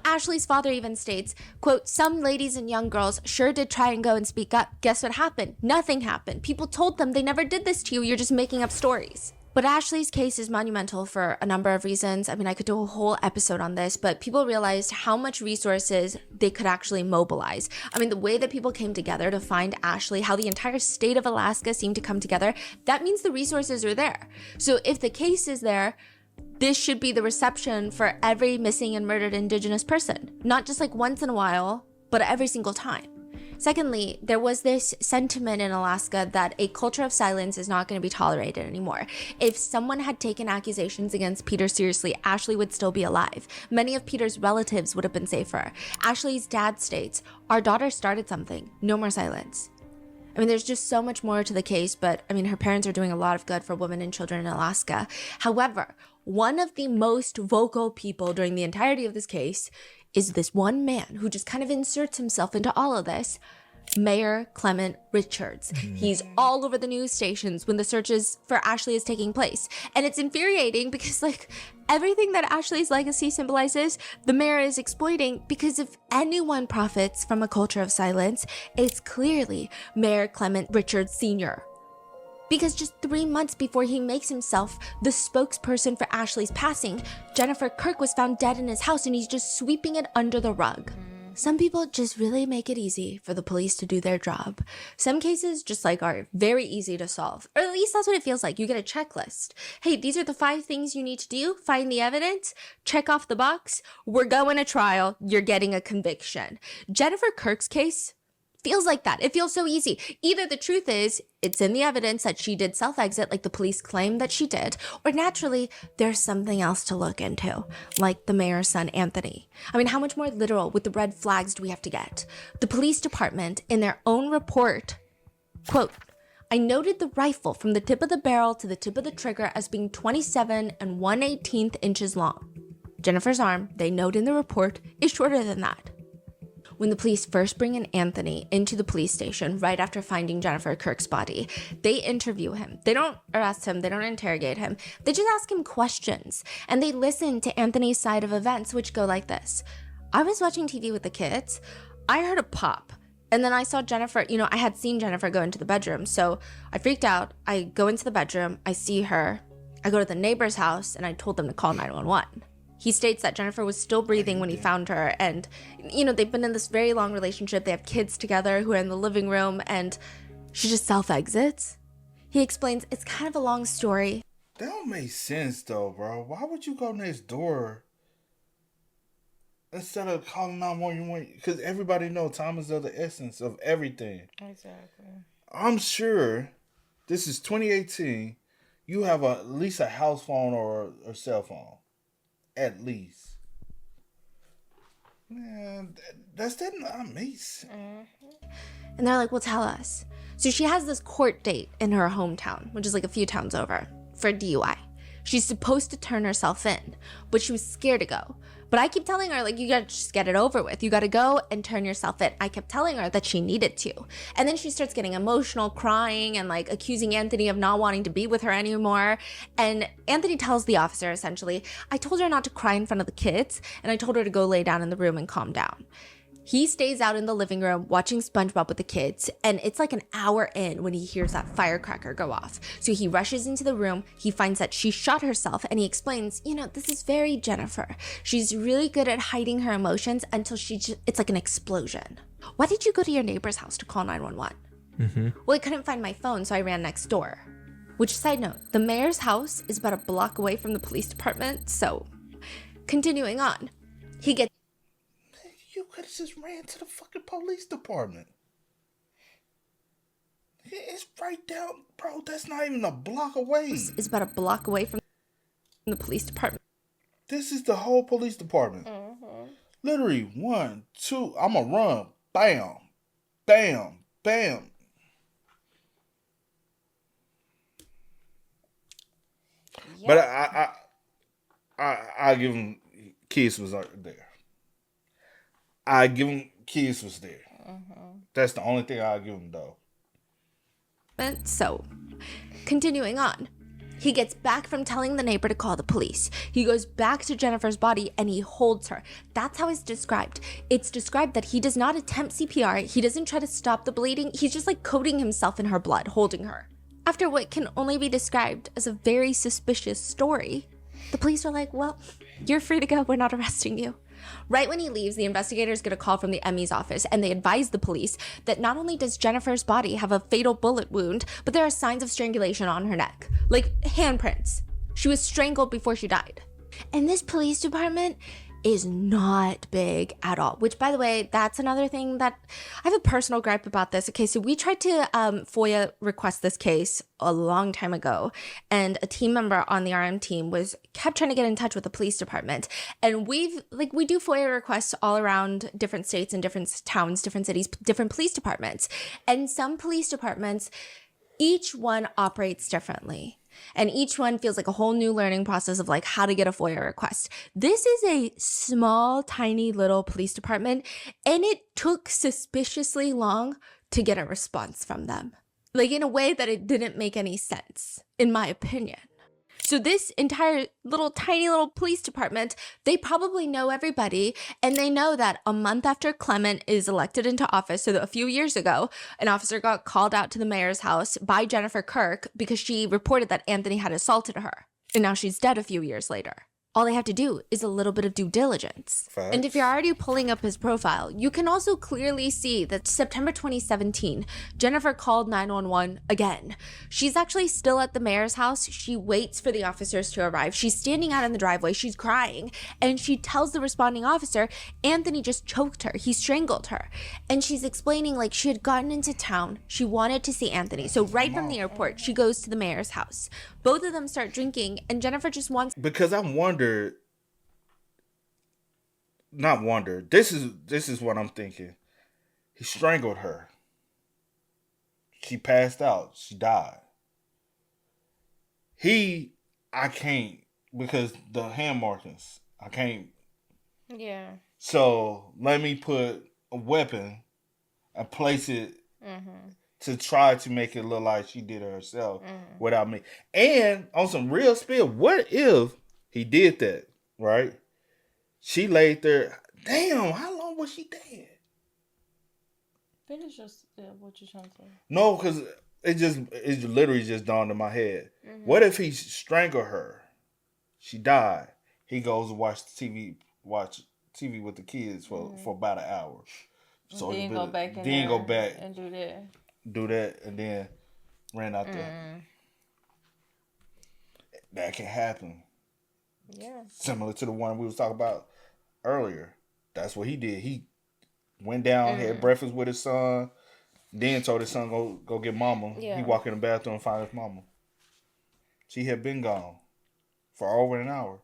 Ashley's father even states, quote, some ladies and young girls sure did try and go and speak up. Guess what happened? Nothing happened. People told them they never did this to you. You're just making up stories. But Ashley's case is monumental for a number of reasons. I mean, I could do a whole episode on this, but people realized how much resources they could actually mobilize. I mean, the way that people came together to find Ashley, how the entire state of Alaska seemed to come together, that means the resources are there. So if the case is there, this should be the reception for every missing and murdered Indigenous person. Not just like once in a while, but every single time. Secondly, there was this sentiment in Alaska that a culture of silence is not going to be tolerated anymore. If someone had taken accusations against Peter seriously, Ashley would still be alive. Many of Peter's relatives would have been safer. Ashley's dad states, our daughter started something. No more silence. I mean, there's just so much more to the case, but I mean, her parents are doing a lot of good for women and children in Alaska. However, one of the most vocal people during the entirety of this case is this one man who just kind of inserts himself into all of this, Mayor Clement Richards. He's all over the news stations when the searches for Ashley is taking place. And it's infuriating because everything that Ashley's legacy symbolizes, the mayor is exploiting, because if anyone profits from a culture of silence, it's clearly Mayor Clement Richards Sr. Because just 3 months before he makes himself the spokesperson for Ashley's passing, Jennifer Kirk was found dead in his house and he's just sweeping it under the rug. Some people just really make it easy for the police to do their job. Some cases just are very easy to solve. Or at least that's what it feels like. You get a checklist. Hey, these are the 5 things you need to do. Find the evidence. Check off the box. We're going to trial. You're getting a conviction. Jennifer Kirk's case feels like that. It feels so easy. Either the truth is, it's in the evidence that she did self-exit like the police claim that she did, or naturally, there's something else to look into, like the mayor's son, Anthony. I mean, how much more literal with the red flags do we have to get? The police department, in their own report, quote, I noted the rifle from the tip of the barrel to the tip of the trigger as being 27 and 1/18 inches long. Jennifer's arm, they note in the report, is shorter than that. When the police first bring in Anthony into the police station right after finding Jennifer Kirk's body, they interview him. They don't arrest him. They don't interrogate him. They just ask him questions. And they listen to Anthony's side of events, which go like this. I was watching TV with the kids. I heard a pop. And then I saw Jennifer, I had seen Jennifer go into the bedroom. So I freaked out. I go into the bedroom. I see her. I go to the neighbor's house and I told them to call 911. He states that Jennifer was still breathing when he found her, and, they've been in this very long relationship. They have kids together who are in the living room, and she just self-exits. He explains it's kind of a long story. That don't make sense, though, bro. Why would you go next door instead of calling 911? Because everybody knows time is of the essence of everything. Exactly. I'm sure this is 2018. You have at least a house phone or a cell phone. At least. Man, that's not me. And they're like, well, tell us. So she has this court date in her hometown, which is a few towns over, for DUI. She's supposed to turn herself in, but she was scared to go. But I keep telling her, you gotta just get it over with. You gotta go and turn yourself in. I kept telling her that she needed to. And then she starts getting emotional, crying, and accusing Anthony of not wanting to be with her anymore. And Anthony tells the officer, essentially, I told her not to cry in front of the kids, and I told her to go lay down in the room and calm down. He stays out in the living room watching SpongeBob with the kids, and it's an hour in when he hears that firecracker go off. So he rushes into the room, he finds that she shot herself, and he explains, this is very Jennifer. She's really good at hiding her emotions until it's like an explosion. Why did you go to your neighbor's house to call 911? Well, I couldn't find my phone, so I ran next door. Which, side note, the mayor's house is about a block away from the police department, so continuing on. He gets You could have just ran to the fucking police department. It's right down, bro. That's not even a block away. Is about a block away from the police department. This is the whole police department. Literally, 1, 2. I'ma run. Bam, bam, bam. Yep. But I give him kids was there. I give him kids was there. That's the only thing I give him though. So, continuing on. He gets back from telling the neighbor to call the police. He goes back to Jennifer's body and he holds her. That's how it's described. It's described that he does not attempt CPR. He doesn't try to stop the bleeding. He's just like coating himself in her blood, holding her. After what can only be described as a very suspicious story, the police are like, well, you're free to go. We're not arresting you. Right when he leaves, the investigators get a call from the ME's office and they advise the police that not only does Jennifer's body have a fatal bullet wound, but there are signs of strangulation on her neck, like handprints. She was strangled before she died. And this police department is not big at all, which, by the way, that's another thing that I have a personal gripe about this. Okay, so we tried to FOIA request this case a long time ago, and a team member on the RM team kept trying to get in touch with the police department, and we do FOIA requests all around different states and different towns, different cities, different police departments, and some police departments, each one operates differently. And each one feels like a whole new learning process of like how to get a FOIA request. This is a small, tiny little police department, and it took suspiciously long to get a response from them. Like in a way that it didn't make any sense, in my opinion. So this entire tiny little police department, they probably know everybody, and they know that a month after Clement is elected into office, so a few years ago, an officer got called out to the mayor's house by Jennifer Kirk because she reported that Anthony had assaulted her, and now she's dead a few years later. All they have to do is a little bit of due diligence. Facts. And if you're already pulling up his profile, you can also clearly see that September 2017, Jennifer called 911 again. She's actually still at the mayor's house. She waits for the officers to arrive. She's standing out in the driveway. She's crying. And she tells the responding officer, Anthony just choked her. He strangled her. And she's explaining like she had gotten into town. She wanted to see Anthony. So right from the airport, she goes to the mayor's house. Both of them start drinking, and Jennifer just wants... Because I wondered, not wonder. This is what I'm thinking. He strangled her. She passed out. She died. I can't, because the hand markings. I can't. Yeah. So let me put a weapon and place it to try to make it look like she did it herself without me. And on some real spill, what if he did that, right? She laid there. Damn, how long was she dead? Finish what you're trying to say. No, because it literally just dawned in my head. What if he strangled her? She died. He goes to watch TV with the kids for about an hour. So then go back and do that, and then ran out there. That can happen. Yeah. Similar to the one we was talking about earlier. That's what he did. He went down, had breakfast with his son, then told his son go get mama. Yeah. He walked in the bathroom and found his mama. She had been gone for over an hour.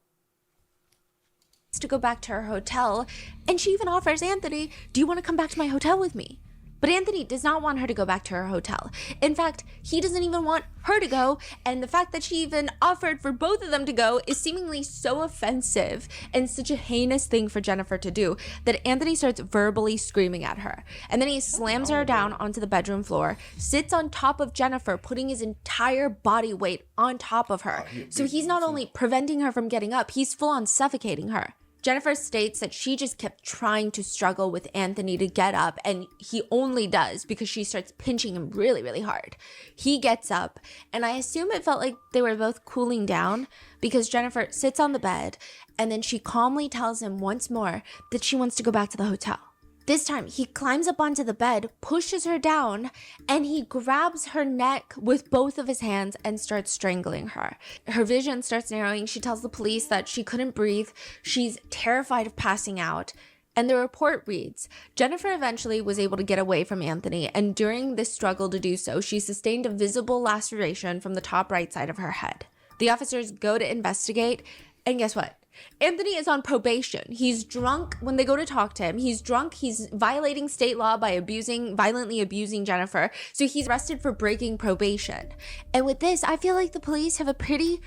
to go back to her hotel, and she even offers Anthony, do you want to come back to my hotel with me? But Anthony does not want her to go back to her hotel. In fact, he doesn't even want her to go, and the fact that she even offered for both of them to go is seemingly so offensive and such a heinous thing for Jennifer to do that Anthony starts verbally screaming at her. And then he slams her down onto the bedroom floor, sits on top of Jennifer, putting his entire body weight on top of her. So he's not only preventing her from getting up, he's full on suffocating her. Jennifer states that she just kept trying to struggle with Anthony to get up, and he only does because she starts pinching him really, really hard. He gets up, and I assume it felt like they were both cooling down because Jennifer sits on the bed, and then she calmly tells him once more that she wants to go back to the hotel. This time, he climbs up onto the bed, pushes her down, and he grabs her neck with both of his hands and starts strangling her. Her vision starts narrowing. She tells the police that she couldn't breathe. She's terrified of passing out. And the report reads, Jennifer eventually was able to get away from Anthony, and during this struggle to do so, she sustained a visible laceration from the top right side of her head. The officers go to investigate, and guess what? Anthony is on probation. He's drunk when they go to talk to him. He's drunk. He's violating state law by violently abusing Jennifer. So he's arrested for breaking probation. And with this, I feel like the police have a pretty,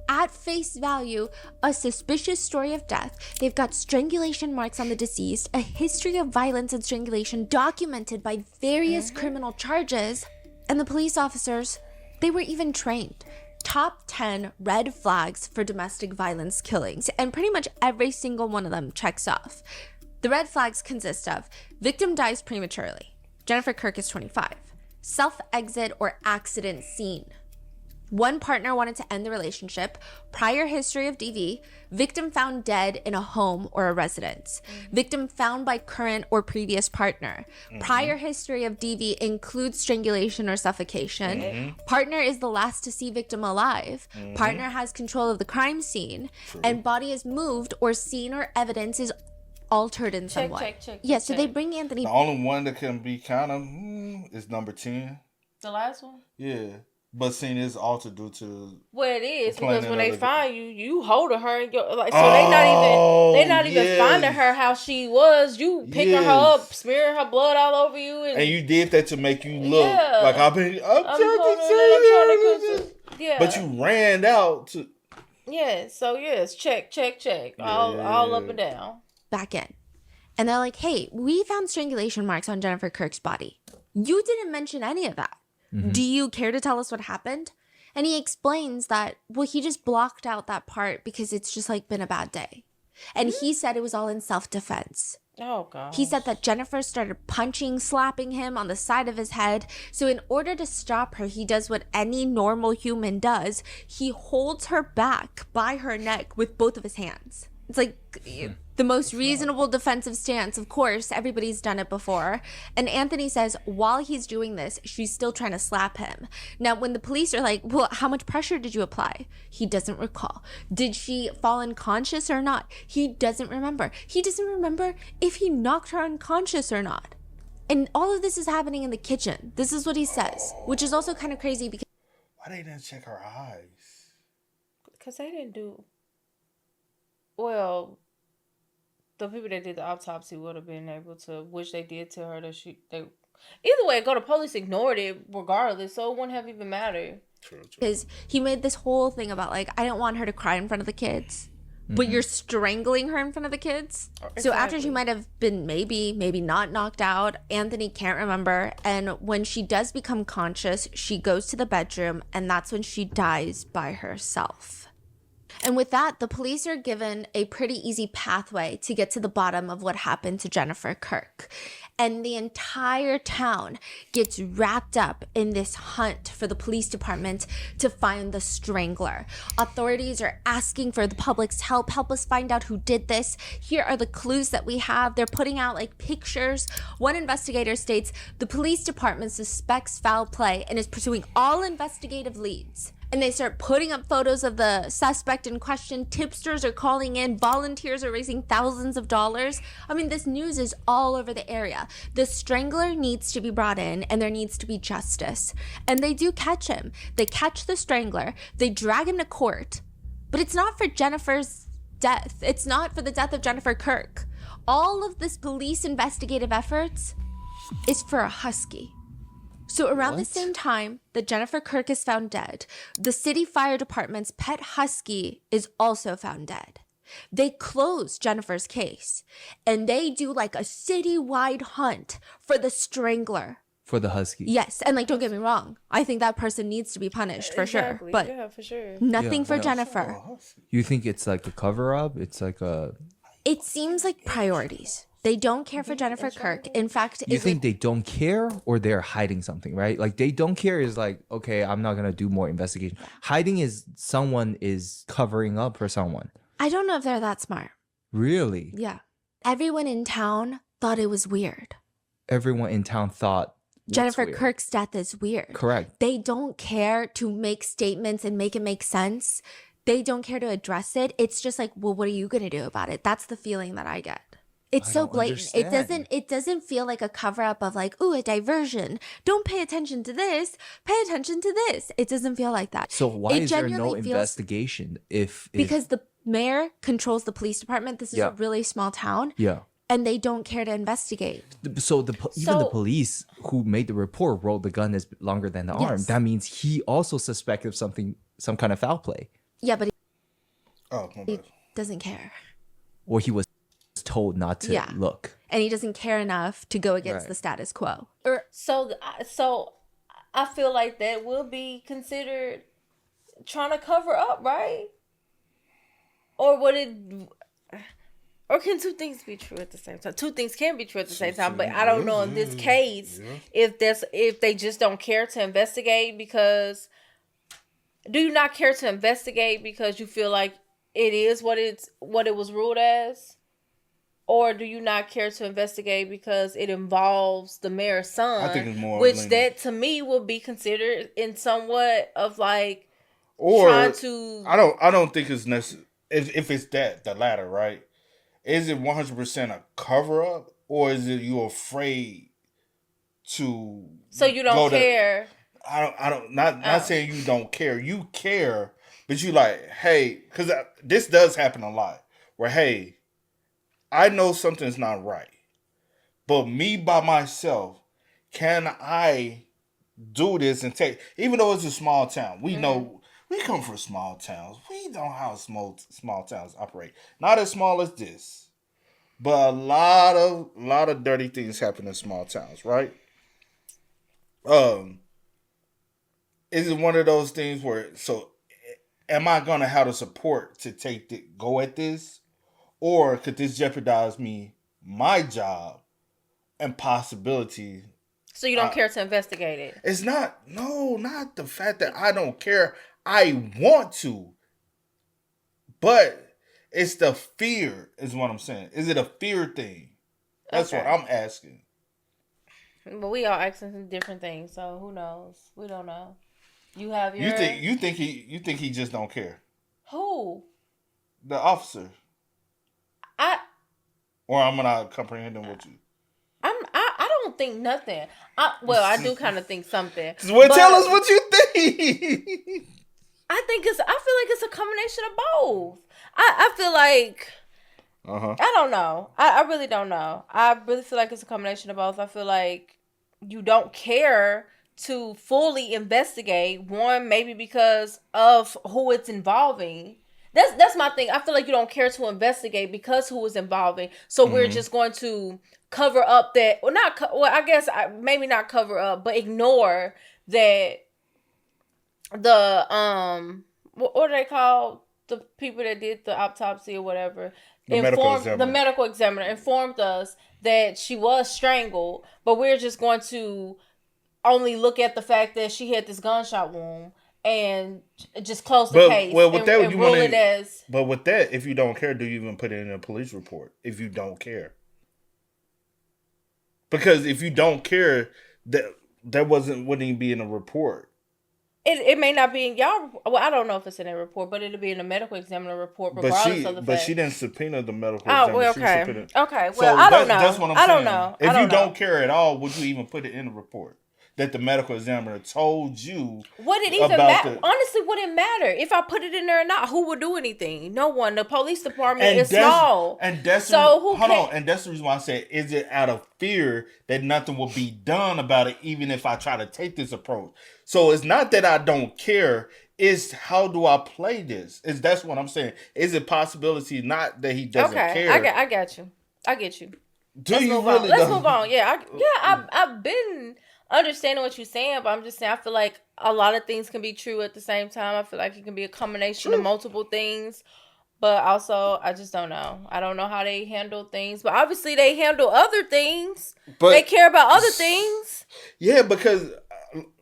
at face value, a suspicious story of death. They've got strangulation marks on the deceased, a history of violence and strangulation documented by various criminal charges. And the police officers, they were even trained. Top 10 red flags for domestic violence killings, and pretty much every single one of them checks off. The red flags consist of victim dies prematurely. Jennifer Kirk is 25. Self-exit or accident scene. One partner wanted to end the relationship. Prior history of DV. Victim found dead in a home or a residence. Victim found by current or previous partner. Prior history of DV includes strangulation or suffocation. Partner is the last to see victim alive. Partner has control of the crime scene. And body is moved or seen or evidence is altered in some way. Yes, so they bring Anthony. The only one that can be kind of is number 10. The last one? Yeah. But seeing is altered due to Well, it is planning because when they of the- find you, you holding her. And like, so they're not even yes. finding her how she was. You picking her up, smearing her blood all over you, and you did that to make you look Yeah. like I'm trying to say. Yeah. But you ran out to. Yeah. So yes, check, all up and down. Back in. And they're like, hey, we found strangulation marks on Jennifer Kirk's body. You didn't mention any of that. Do you care to tell us what happened? And he explains that, well, he just blocked out that part because it's just like been a bad day. And he said it was all in self-defense. Oh, God. He said that Jennifer started punching, slapping him on the side of his head. So in order to stop her, he does what any normal human does. He holds her back by her neck with both of his hands. It's like the most reasonable defensive stance. Of course, everybody's done it before. And Anthony says while he's doing this, she's still trying to slap him. Now, when the police are like, well, how much pressure did you apply? He doesn't recall. Did she fall unconscious or not? He doesn't remember. He doesn't remember if he knocked her unconscious or not. And all of this is happening in the kitchen. This is what he says, which is also kind of crazy because... Why they didn't check her eyes? Because they didn't do... Well, the people that did the autopsy would have been able to, which they did to her, either way, go to police ignored it regardless, so it wouldn't have even mattered. Because he made this whole thing about like, I don't want her to cry in front of the kids, but you're strangling her in front of the kids. Exactly. So after she might have been maybe not knocked out, Anthony can't remember. And when she does become conscious, she goes to the bedroom, and that's when she dies by herself. And with that, the police are given a pretty easy pathway to get to the bottom of what happened to Jennifer Kirk. And the entire town gets wrapped up in this hunt for the police department to find the strangler. Authorities are asking for the public's help. Help us find out who did this. Here are the clues that we have. They're putting out like pictures. One investigator states the police department suspects foul play and is pursuing all investigative leads. And they start putting up photos of the suspect in question. Tipsters are calling in. Volunteers are raising thousands of dollars. I mean, this news is all over the area. The strangler needs to be brought in, and there needs to be justice. And they do catch him. They catch the strangler. They drag him to court. But it's not for Jennifer's death. It's not for the death of Jennifer Kirk. All of this police investigative efforts is for a husky. So around the same time that Jennifer Kirk is found dead, the city fire department's pet husky is also found dead. They close Jennifer's case, and they do like a citywide hunt for the strangler. For the husky. Yes, and like, don't get me wrong, I think that person needs to be punished for sure, but yeah, for sure. nothing for Yeah. Jennifer. You think it's like a cover up? It's like a. It seems like priorities. They don't care for Jennifer Kirk. In fact, You think they don't care or they're hiding something, right? Like they don't care is like, okay, I'm not gonna do more investigation. Hiding is someone is covering up for someone. I don't know if they're that smart. Really? Yeah. Everyone in town thought it was weird. Everyone in town thought what's Jennifer weird? Kirk's death is weird. Correct. They don't care to make statements and make it make sense. They don't care to address it. It's just like, well, what are you going to do about it? That's the feeling that I get. It's I so don't blatant. understand. It doesn't feel like a cover up of like, ooh, a diversion. Don't pay attention to this. Pay attention to this. It doesn't feel like that. So why It is there no genuinely feels investigation if because the mayor controls the police department. This is Yeah. a really small town. yeah. And they don't care to investigate. So even the So- police who made the report rolled the gun is longer than the arm. Yes. That means he also suspected of some kind of foul play, Yeah, but Oh, my he bad. doesn't care. or he was told not to Yeah. look. And he doesn't care enough to go against Right. the status quo. So I feel like that will be considered trying to cover up, right? Or would it? Or can two things be true at the same time? Two things can be true at the same time, but I don't know in this case if they just don't care to investigate because. Do you not care to investigate because you feel like it is what it was ruled as? Or do you not care to investigate because it involves the mayor's son? I think it's more which leaning. that to me would be considered in somewhat of like Or trying to. I don't think it's necessary. If it's the latter, right? Is it 100% a cover up, or is it you afraid to? So you don't care. I don't. Not saying you don't care. You care, but you like, hey, because this does happen a lot. Where hey, I know something's not right, but me by myself, can I do this and take? Even though it's a small town, we know we come from small towns. We know how small towns operate. Not as small as this, but a lot of dirty things happen in small towns, right? Is it one of those things where am I gonna have the support to go at this, or could this jeopardize my job and possibility? So you don't care to investigate it. It's not the fact that I don't care. I want to, but it's the fear is what I'm saying. Is it a fear thing? That's Okay. what I'm asking. But we all asking some different things, so who knows? We don't know. You have your You think he just don't care? who? The officer. Or I'm not comprehending what you. I don't think nothing. I do kind of think something. Well, but tell us what you think. I feel like it's a combination of both. I feel like I don't know. I really don't know. I really feel like it's a combination of both. I feel like you don't care to fully investigate. One, maybe because of who it's involving. That's my thing. I feel like you don't care to investigate because who is involving. So we're just going to cover up that, I guess maybe not cover up, but ignore that the what are they called? The people that did the autopsy or whatever. The medical examiner informed us that she was strangled, but we're just going to only look at the fact that she had this gunshot wound and just close the case. Well, with that, and rule it as. But with that, if you don't care, do you even put it in a police report? If you don't care, because if you don't care, that wouldn't even be in a report. It may not be in y'all. Well, I don't know if it's in a report, but it'll be in a medical examiner report, regardless of the fact. But she didn't subpoena the medical Oh, examiner. well, She okay. subpoenaed. Okay, well, So I don't know. That's what I'm I saying. don't know. If I don't you don't know. care at all, would you even put it in the report that the medical examiner told you? Would it even about matter? Honestly, would it matter if I put it in there or not? Who would do anything? No one. The police department is small. And that's so who hold on. And that's the reason why I said, is it out of fear that nothing will be done about it, even if I try to take this approach? So it's not that I don't care. It's how do I play this? That's what I'm saying. Is it possibility not that he doesn't care? I got you. I get you. Let's move really? on. Let's move on. Yeah, I've been understanding what you're saying, but I'm just saying I feel like a lot of things can be true at the same time. I feel like it can be a combination of multiple things, but also I just don't know. I don't know how they handle things, but obviously they handle other things. But they care about other things. Yeah, because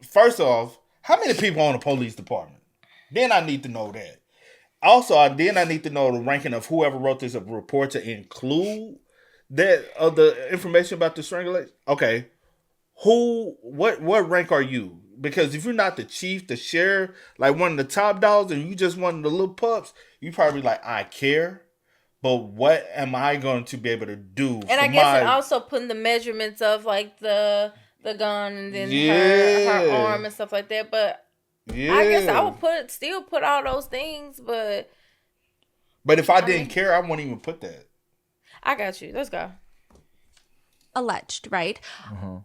first off, how many people on the police department? Then I need to know that. Also, I need to know the ranking of whoever wrote this report to include that the information about the strangulation. Okay, what rank are you? Because if you're not the chief, the sheriff, like one of the top dogs, and you just one of the little pups, you probably like I care. But what am I going to be able to do? And I guess it also putting the measurements of like the gun and then her arm and stuff like that. But I guess I would still put all those things. But if I didn't care, I wouldn't even put that. I got you. Let's go. Alleged, right?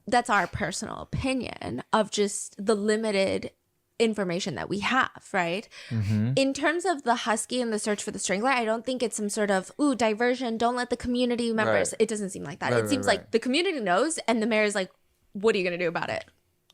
That's our personal opinion of just the limited information that we have, right? In terms of the husky and the search for the strangler, I don't think it's some sort of diversion, don't let the community members. It doesn't seem like that. It seems like the community knows and the mayor is like, what are you going to do about it?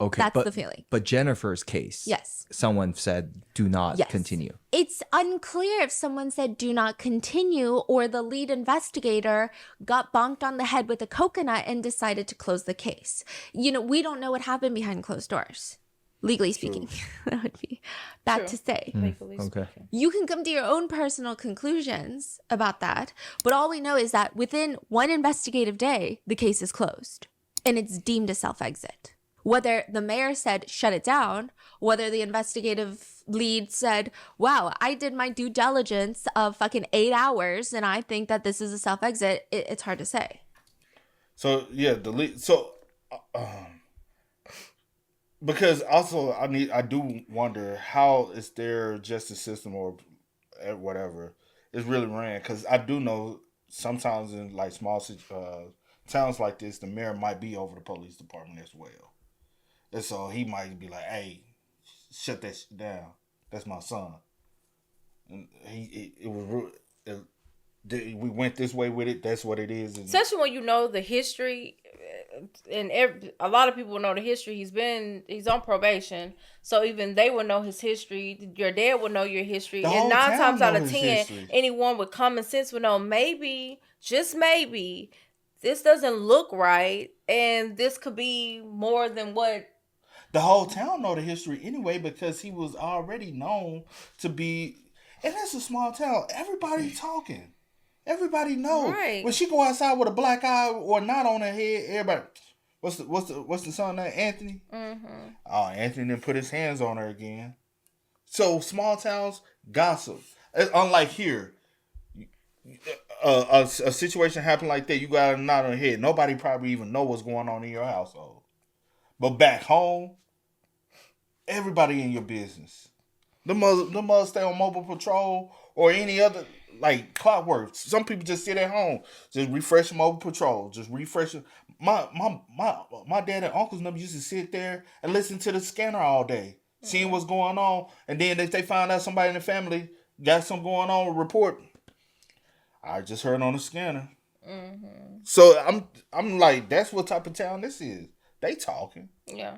Okay, that's the feeling. But Jennifer's case, yes, someone said do not continue. It's unclear if someone said do not continue or the lead investigator got bonked on the head with a coconut and decided to close the case. You know, we don't know what happened behind closed doors. Legally speaking, that would be bad to say. Okay. You can come to your own personal conclusions about that, but all we know is that within one investigative day, the case is closed and it's deemed a self-exit. Whether the mayor said shut it down, whether the investigative lead said, wow, I did my due diligence of fucking 8 hours and I think that this is a self-exit, it's hard to say. So, yeah, the lead. So, because also I do wonder how is their justice system or whatever is really ran. Because I do know sometimes in like small towns like this, the mayor might be over the police department as well. And so he might be like, hey, shut that shit down. That's my son. And we went this way with it. That's what it is. Especially when you know the history, and a lot of people know the history. He's on probation, so even they will know his history. Your dad will know your history, and 9 times out of 10, anyone with common sense would know. Maybe, just maybe, this doesn't look right, and this could be more than what. The whole town know the history anyway because he was already known to be, and it's a small town. Everybody talking. Everybody knows. Right. When she go outside with a black eye or not on her head, everybody, what's the son name? Anthony? Mm-hmm. Oh, Anthony didn't put his hands on her again. So small towns gossip. Unlike here, a situation happened like that, you got a knot on your head. Nobody probably even know what's going on in your household. But back home, everybody in your business. The mother stay on mobile patrol or any other, like clockwork. Some people just sit at home, just refresh mobile patrol, just refresh. My dad and uncles never used to sit there and listen to the scanner all day, seeing what's going on. And then if they find out somebody in the family got something going on, report. I just heard on the scanner. Mm-hmm. So I'm like, that's what type of town this is. They talking. Yeah.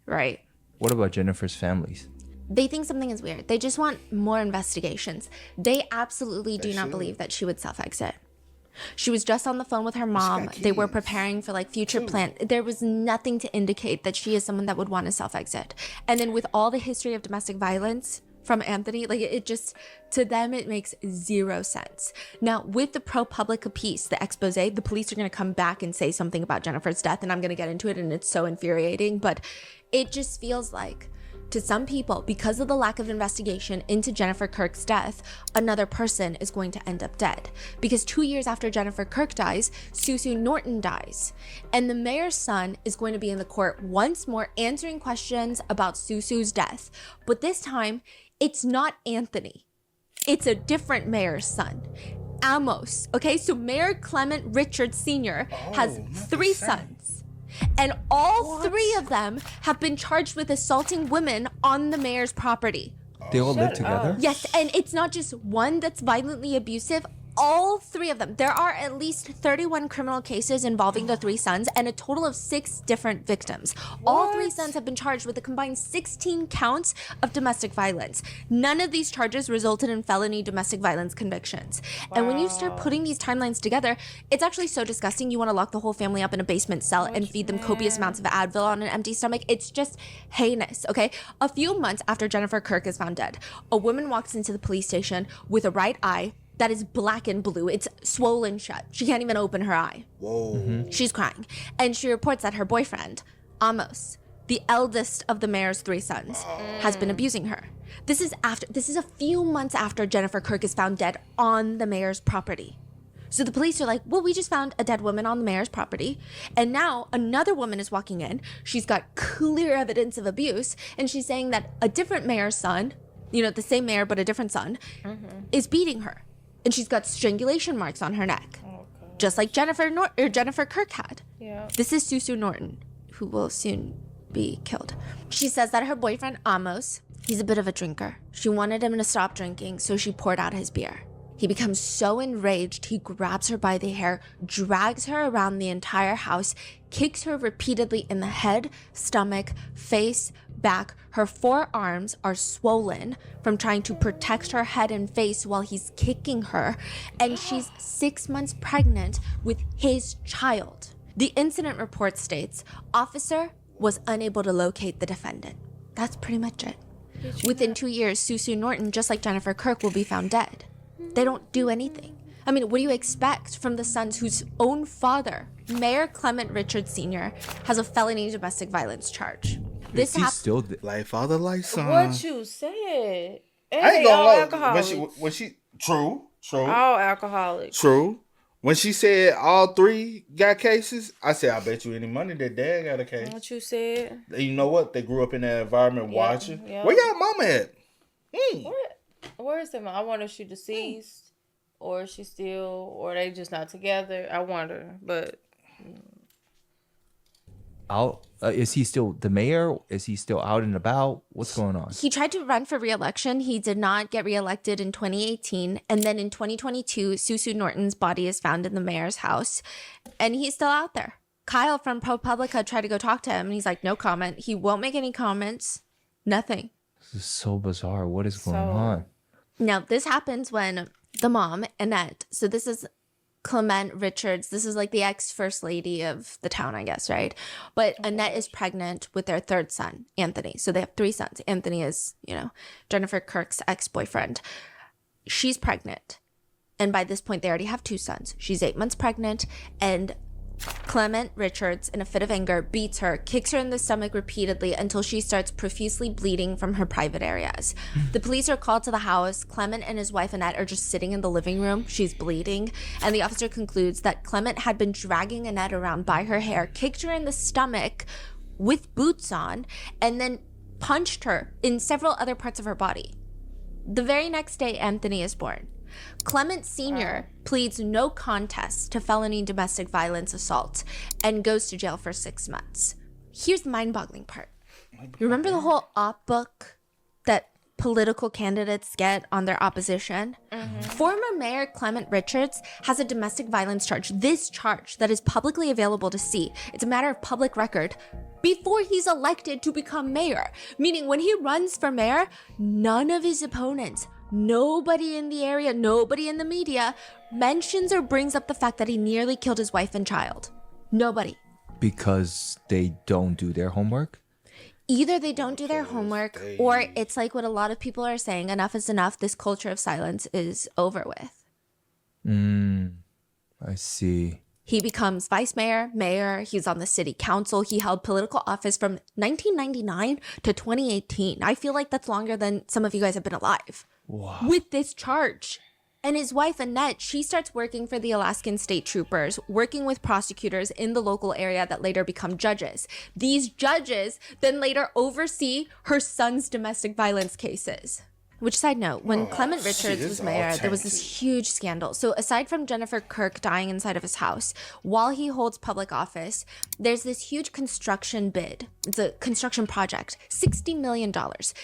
Right. What about Jennifer's families? They think something is weird. They just want more investigations. They absolutely do not believe that she would self-exit. She was just on the phone with her mom. They were preparing for like future plans. There was nothing to indicate that she is someone that would want to self-exit. And then with all the history of domestic violence from Anthony, like it just, to them, it makes zero sense. Now, with the ProPublica piece, the expose, the police are going to come back and say something about Jennifer's death, and I'm going to get into it, and it's so infuriating, but it just feels like, to some people, because of the lack of investigation into Jennifer Kirk's death, another person is going to end up dead. Because 2 years after Jennifer Kirk dies, Susu Norton dies. And the mayor's son is going to be in the court once more answering questions about Susu's death. But this time, it's not Anthony. It's a different mayor's son, Amos. Okay, so Mayor Clement Richards Sr. has 3 sons. And all 3 of them have been charged with assaulting women on the mayor's property. They all live together? Yes, and it's not just one that's violently abusive. All 3 of them. There are at least 31 criminal cases involving the 3 sons and a total of 6 different victims. All 3 sons have been charged with a combined 16 counts of domestic violence. None of these charges resulted in felony domestic violence convictions. Wow. And when you start putting these timelines together, it's actually so disgusting. You want to lock the whole family up in a basement cell and feed them copious amounts of Advil on an empty stomach. It's just heinous, okay? A few months after Jennifer Kirk is found dead, a woman walks into the police station with a right eye that is black and blue. It's swollen shut. She can't even open her eye. Whoa. She's crying. And she reports that her boyfriend, Amos, the eldest of the mayor's 3 sons, has been abusing her. This is a few months after Jennifer Kirk is found dead on the mayor's property. So the police are like, well, we just found a dead woman on the mayor's property. And now another woman is walking in. She's got clear evidence of abuse. And she's saying that a different mayor's son, the same mayor, but a different son, is beating her. And she's got strangulation marks on her neck. Just like Jennifer Kirk had. Yeah. This is Susu Norton, who will soon be killed. She says that her boyfriend, Amos, he's a bit of a drinker. She wanted him to stop drinking, so she poured out his beer. He becomes so enraged, he grabs her by the hair, drags her around the entire house, kicks her repeatedly in the head, stomach, face, back. Her forearms are swollen from trying to protect her head and face while he's kicking her, and she's 6 months pregnant with his child. The incident report states, officer was unable to locate the defendant. That's pretty much it. Within 2 years, Susu Norton, just like Jennifer Kirk, will be found dead. They don't do anything. I mean, what do you expect from the sons whose own father, Mayor Clement Richards Sr., has a felony domestic violence charge? Is he still Like father, like son. What you said? And I ain't they all gonna lie. alcoholics. When she true. All alcoholics. True. When she said all 3 got cases, I said, I bet you any money that dad got a case. What you said? And you know what? They grew up in that environment watching. yeah. Where y'all mama at? Where is them? I wonder if she deceased, or is she still, or they just not together. I wonder, but is he still the mayor? Is he still out and about? What's going on? He tried to run for re-election. He did not get re-elected in 2018. And then in 2022, Susu Norton's body is found in the mayor's house. And he's still out there. Kyle from ProPublica tried to go talk to him. And he's like, no comment. He won't make any comments. Nothing. This is so bizarre. What is going on? Now, this happens when the mom, Annette, so this is Clement Richards. This is like the ex-first lady of the town, I guess, right? But Annette is pregnant with their 3rd son, Anthony. So they have 3 sons. Anthony is, Jennifer Kirk's ex-boyfriend. She's pregnant. And by this point, they already have 2 sons. She's 8 months pregnant. And Clement Richards, in a fit of anger, beats her, kicks her in the stomach repeatedly until she starts profusely bleeding from her private areas. The police are called to the house. Clement and his wife Annette are just sitting in the living room. She's bleeding. And the officer concludes that Clement had been dragging Annette around by her hair, kicked her in the stomach with boots on, and then punched her in several other parts of her body. The very next day, Anthony is born. Clement Sr. pleads no contest to felony domestic violence assault and goes to jail for 6 months. Here's the mind-boggling part. You remember the whole op book that political candidates get on their opposition? Former Mayor Clement Richards has a domestic violence charge. This charge that is publicly available to see. It's a matter of public record before he's elected to become mayor. Meaning when he runs for mayor, none of his opponents, nobody in the area, nobody in the media mentions or brings up the fact that he nearly killed his wife and child. Nobody. Because they don't do their homework? Either they don't do their homework, or it's like what a lot of people are saying, enough is enough. This culture of silence is over with. I see. He becomes vice mayor, mayor. He's on the city council. He held political office from 1999 to 2018. I feel like that's longer than some of you guys have been alive. Wow. With this charge. And his wife, Annette, she starts working for the Alaskan state troopers, working with prosecutors in the local area that later become judges. These judges then later oversee her son's domestic violence cases. Which, side note, when Clement Richards was mayor, there was this huge scandal. So aside from Jennifer Kirk dying inside of his house, while he holds public office, there's this huge construction bid. It's a construction project, $60 million.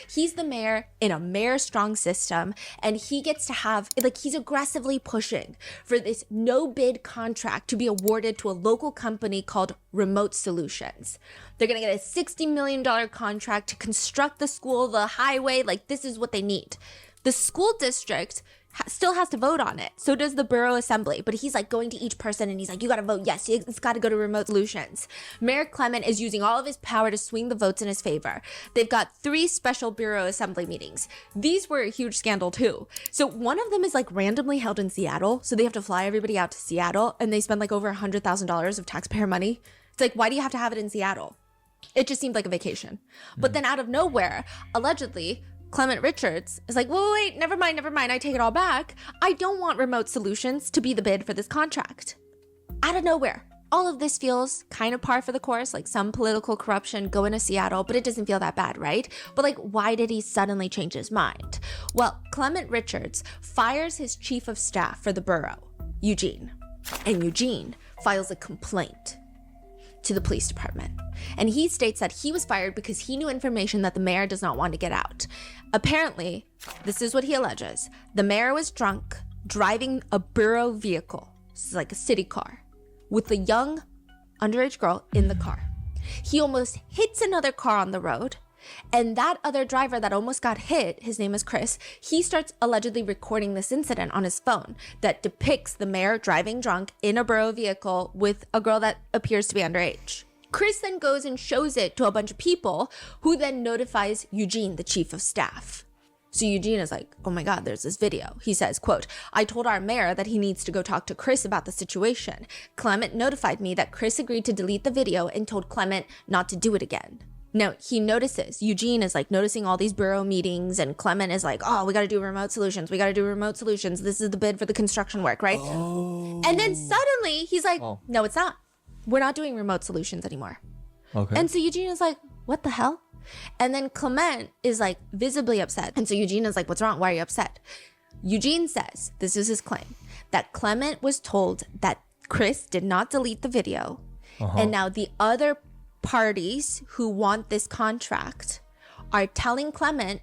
He's the mayor in a mayor-strong system, and he gets to have, he's aggressively pushing for this no-bid contract to be awarded to a local company called Remote Solutions. They're going to get a $60 million contract to construct the school, the highway. This is what they need. The school district still has to vote on it. So does the borough assembly. But he's going to each person and he's like, you got to vote yes. It's got to go to Remote Solutions. Mayor Clement is using all of his power to swing the votes in his favor. They've got 3 special bureau assembly meetings. These were a huge scandal too. So one of them is randomly held in Seattle. So they have to fly everybody out to Seattle and they spend over $100,000 of taxpayer money. It's why do you have to have it in Seattle? It just seemed like a vacation. But then out of nowhere, allegedly, Clement Richards is like, wait, never mind. I take it all back. I don't want Remote Solutions to be the bid for this contract. Out of nowhere. All of this feels kind of par for the course, like some political corruption going to Seattle, but it doesn't feel that bad, right? But like, why did he suddenly change his mind? Well, Clement Richards fires his chief of staff for the borough, Eugene. And Eugene files a complaint to the police department. And he states that he was fired because he knew information that the mayor does not want to get out. Apparently, this is what he alleges. The mayor was drunk, driving a borough vehicle, this is like a city car, with a young underage girl in the car. He almost hits another car on the road, and that other driver that almost got hit, his name is Chris, he starts allegedly recording this incident on his phone that depicts the mayor driving drunk in a borough vehicle with a girl that appears to be underage. Chris then goes and shows it to a bunch of people who then notifies Eugene, the chief of staff. So Eugene is like, oh my God, there's this video. He says, quote, I told our mayor that he needs to go talk to Chris about the situation. Clement notified me that Chris agreed to delete the video and told Clement not to do it again. Now, he notices, Eugene is like noticing all these borough meetings, and Clement is like, oh, we got to do remote solutions. This is the bid for the construction work, right? Oh. And then suddenly he's like, no, it's not. We're not doing remote solutions anymore. Okay. And so Eugene is like, what the hell? And then Clement is like visibly upset. And so Eugene is like, what's wrong? Why are you upset? Eugene says, this is his claim, that Clement was told that Chris did not delete the video. And now the other parties who want this contract are telling Clement,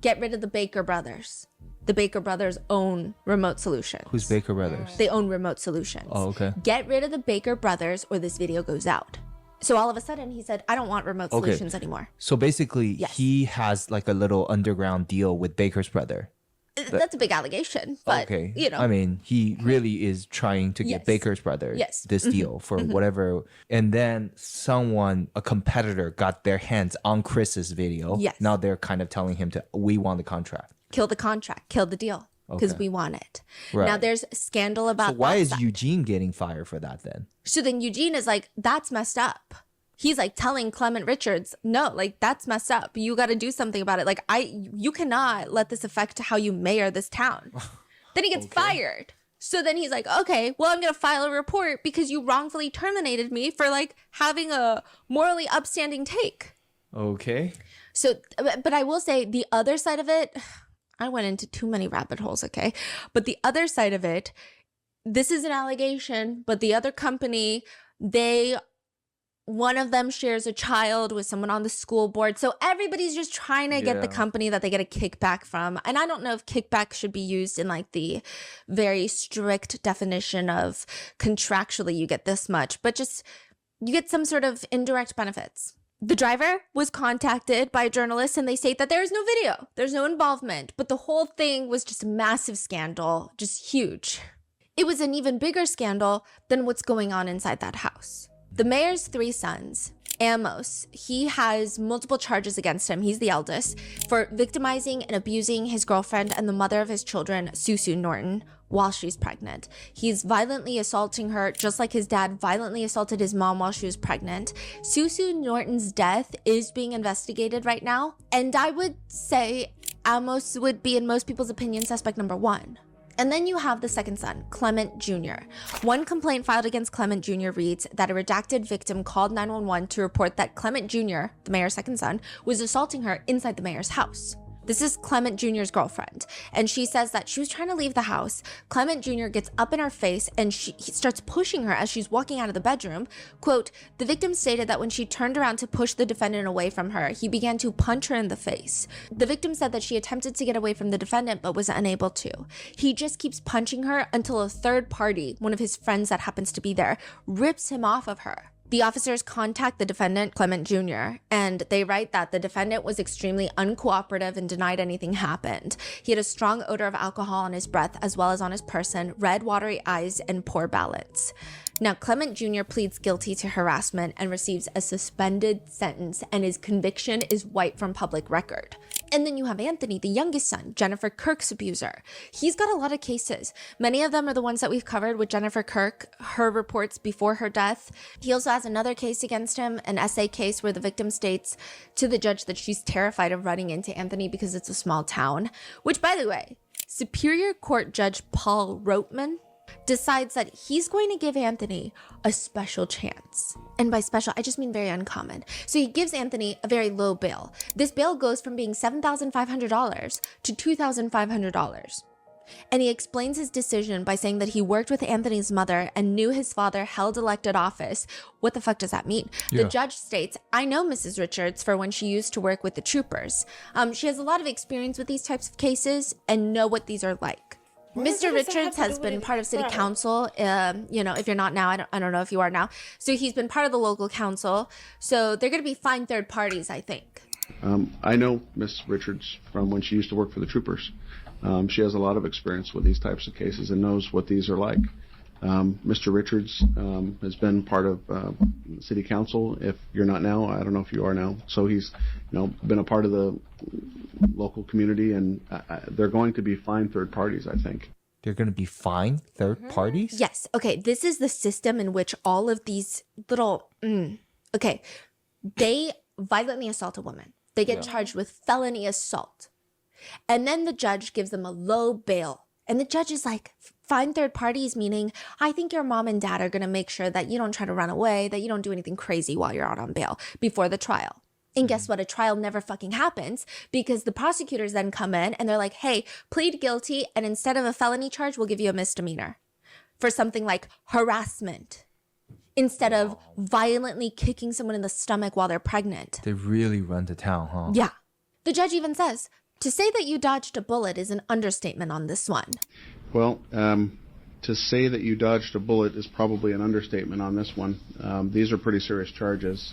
get rid of the Baker brothers. The Baker brothers own Remote Solutions. Who's Baker Brothers? They own Remote Solutions. Oh, okay. Get rid of the Baker brothers or this video goes out. So all of a sudden he said, I don't want Remote Solutions anymore. So basically, he has like a little underground deal with Baker's brother. That's a big allegation, but you know. I mean, he really is trying to get Baker's brother this deal for whatever. And then a competitor got their hands on Chris's video. Yes. Now they're kind of telling him we want the contract. Kill the contract, kill the deal, because we want it. Right. Now there's scandal about So why is that. Eugene getting fired for that then? So then Eugene is like, that's messed up. He's like telling Clement Richards, no, like that's messed up. You got to do something about it. Like you cannot let this affect how you mayor this town. Then he gets fired. So then he's like, okay, well, I'm going to file a report because you wrongfully terminated me for like having a morally upstanding take. Okay. So, but I will say the other side of it, I went into too many rabbit holes, okay? But the other side of it, this is an allegation, but the other company, one of them shares a child with someone on the school board. So everybody's just trying to get the company that they get a kickback from. And I don't know if kickback should be used in like the very strict definition of contractually you get this much, but just you get some sort of indirect benefits. The driver was contacted by journalists and they state that there is no video, there's no involvement, but the whole thing was just a massive scandal, just huge. It was an even bigger scandal than what's going on inside that house. The mayor's 3 sons, Amos, he has multiple charges against him, he's the eldest, for victimizing and abusing his girlfriend and the mother of his children, Susu Norton, while she's pregnant. He's violently assaulting her, just like his dad violently assaulted his mom while she was pregnant. Susu Norton's death is being investigated right now, and I would say Amos would be, in most people's opinion, suspect number 1. And then you have the second son, Clement Jr. One complaint filed against Clement Jr. reads that a redacted victim called 911 to report that Clement Jr., the mayor's second son, was assaulting her inside the mayor's house. This is Clement Jr.'s girlfriend, and she says that she was trying to leave the house. Clement Jr. gets up in her face and he starts pushing her as she's walking out of the bedroom. Quote, the victim stated that when she turned around to push the defendant away from her, he began to punch her in the face. The victim said that she attempted to get away from the defendant but was unable to. He just keeps punching her until a third party, one of his friends that happens to be there, rips him off of her. The officers contact the defendant, Clement Jr., and they write that the defendant was extremely uncooperative and denied anything happened. He had a strong odor of alcohol on his breath as well as on his person, red, watery eyes, and poor balance. Now, Clement Jr. pleads guilty to harassment and receives a suspended sentence, and his conviction is wiped from public record. And then you have Anthony, the youngest son, Jennifer Kirk's abuser. He's got a lot of cases. Many of them are the ones that we've covered with Jennifer Kirk, her reports before her death. He also has another case against him, an SA case where the victim states to the judge that she's terrified of running into Anthony because it's a small town. Which, by the way, Superior Court Judge Paul Roteman decides that he's going to give Anthony a special chance. And by special, I just mean very uncommon. So he gives Anthony a very low bail. This bail goes from being $7,500 to $2,500. And he explains his decision by saying that he worked with Anthony's mother and knew his father held elected office. What the fuck does that mean? Yeah. The judge states, I know Mrs. Richards for when she used to work with the troopers. She has a lot of experience with these types of cases and know what these are like. Mr. Richards has been part of city council. If you're not now, I don't know if you are now. So he's been part of the local council. So they're going to be fine third parties, I think. I know Miss Richards from when she used to work for the troopers. She has a lot of experience with these types of cases and knows what these are like. Mr. Richards has been part of city council. If you're not now, I don't know if you are now. So he's, been a part of the local community, and they're going to be fine third parties, I think. They're going to be fine third parties? Yes. Okay. This is the system in which all of these little, okay, they violently assault a woman. They get charged with felony assault. And then the judge gives them a low bail. And the judge is like, fine third parties, meaning I think your mom and dad are going to make sure that you don't try to run away, that you don't do anything crazy while you're out on bail before the trial. And guess what? A trial never fucking happens because the prosecutors then come in and they're like, hey, plead guilty. And instead of a felony charge, we'll give you a misdemeanor for something like harassment instead of violently kicking someone in the stomach while they're pregnant. They really run to town, huh? Yeah. The judge even says, to say that you dodged a bullet is an understatement on this one. Well, to say that you dodged a bullet is probably an understatement on this one. These are pretty serious charges.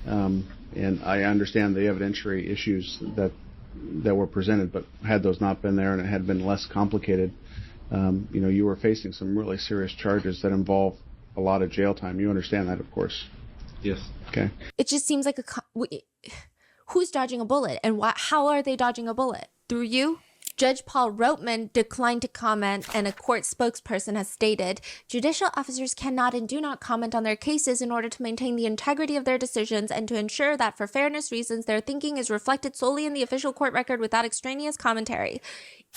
And I understand the evidentiary issues that were presented, but had those not been there and it had been less complicated, you were facing some really serious charges that involve a lot of jail time. You understand that, of course. Yes. Okay. It just seems like who's dodging a bullet and how are they dodging a bullet? Through you? Judge Paul Roteman declined to comment, and a court spokesperson has stated, judicial officers cannot and do not comment on their cases in order to maintain the integrity of their decisions and to ensure that for fairness reasons their thinking is reflected solely in the official court record without extraneous commentary.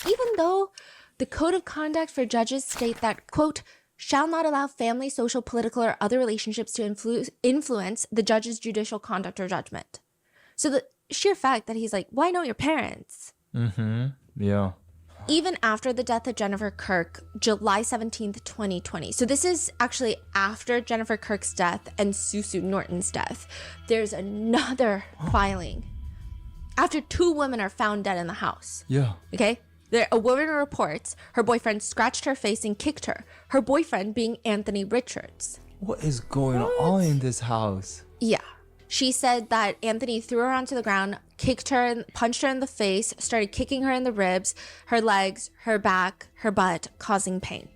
Even though the code of conduct for judges state that, quote, shall not allow family, social, political, or other relationships to influence the judge's judicial conduct or judgment. So the sheer fact that he's like, well, I know your parents. Mm-hmm. Yeah. Even after the death of Jennifer Kirk, July 17th, 2020. So this is actually after Jennifer Kirk's death and Susu Norton's death. There's another filing. After 2 women are found dead in the house. Yeah. Okay? A woman reports her boyfriend scratched her face and kicked her. Her boyfriend being Anthony Richards. What is going on in this house? Yeah. She said that Anthony threw her onto the ground, kicked her, and punched her in the face, started kicking her in the ribs, her legs, her back, her butt, causing pain.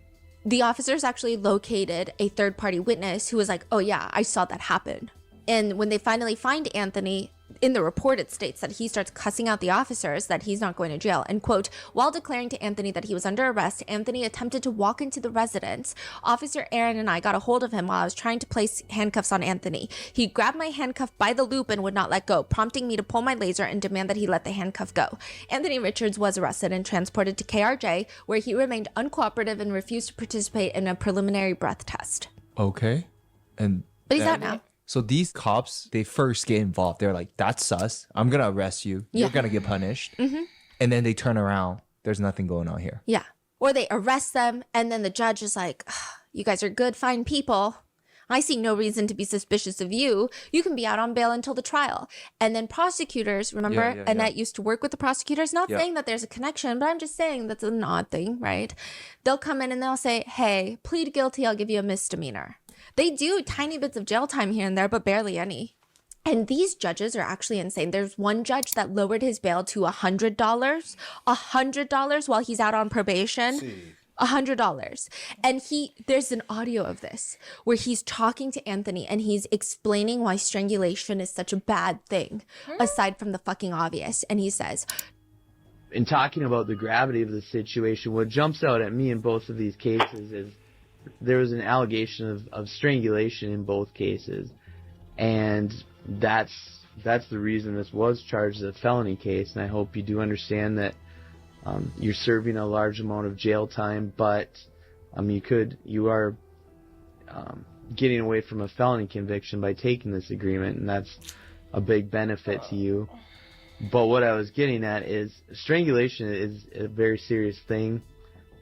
The officers actually located a third-party witness who was like, oh yeah, I saw that happen. And when they finally find Anthony, in the report it states that he starts cussing out the officers that he's not going to jail. And quote, while declaring to Anthony that he was under arrest, Anthony attempted to walk into the residence. Officer Aaron and I got a hold of him while I was trying to place handcuffs on Anthony. He grabbed my handcuff by the loop and would not let go, prompting me to pull my laser and demand that he let the handcuff go. Anthony Richards was arrested and transported to KRJ, where he remained uncooperative and refused to participate in a preliminary breath test. Okay. But he's out now. So these cops, they first get involved. They're like, that's sus. I'm going to arrest you. You're going to get punished. Mm-hmm. And then they turn around. There's nothing going on here. Yeah. Or they arrest them, and then the judge is like, you guys are good, fine people. I see no reason to be suspicious of you. You can be out on bail until the trial. And then prosecutors, remember, Annette used to work with the prosecutors. Not saying that there's a connection, but I'm just saying that's an odd thing, right? They'll come in and they'll say, hey, plead guilty, I'll give you a misdemeanor. They do tiny bits of jail time here and there, but barely any. And these judges are actually insane. There's one judge that lowered his bail to $100 while he's out on probation. $100. And there's an audio of this where he's talking to Anthony and he's explaining why strangulation is such a bad thing, aside from the fucking obvious. And he says, in talking about the gravity of the situation, what jumps out at me in both of these cases is there was an allegation of strangulation in both cases. And that's the reason this was charged as a felony case. And I hope you do understand that you're serving a large amount of jail time, but you are getting away from a felony conviction by taking this agreement, and that's a big benefit to you. But what I was getting at is strangulation is a very serious thing,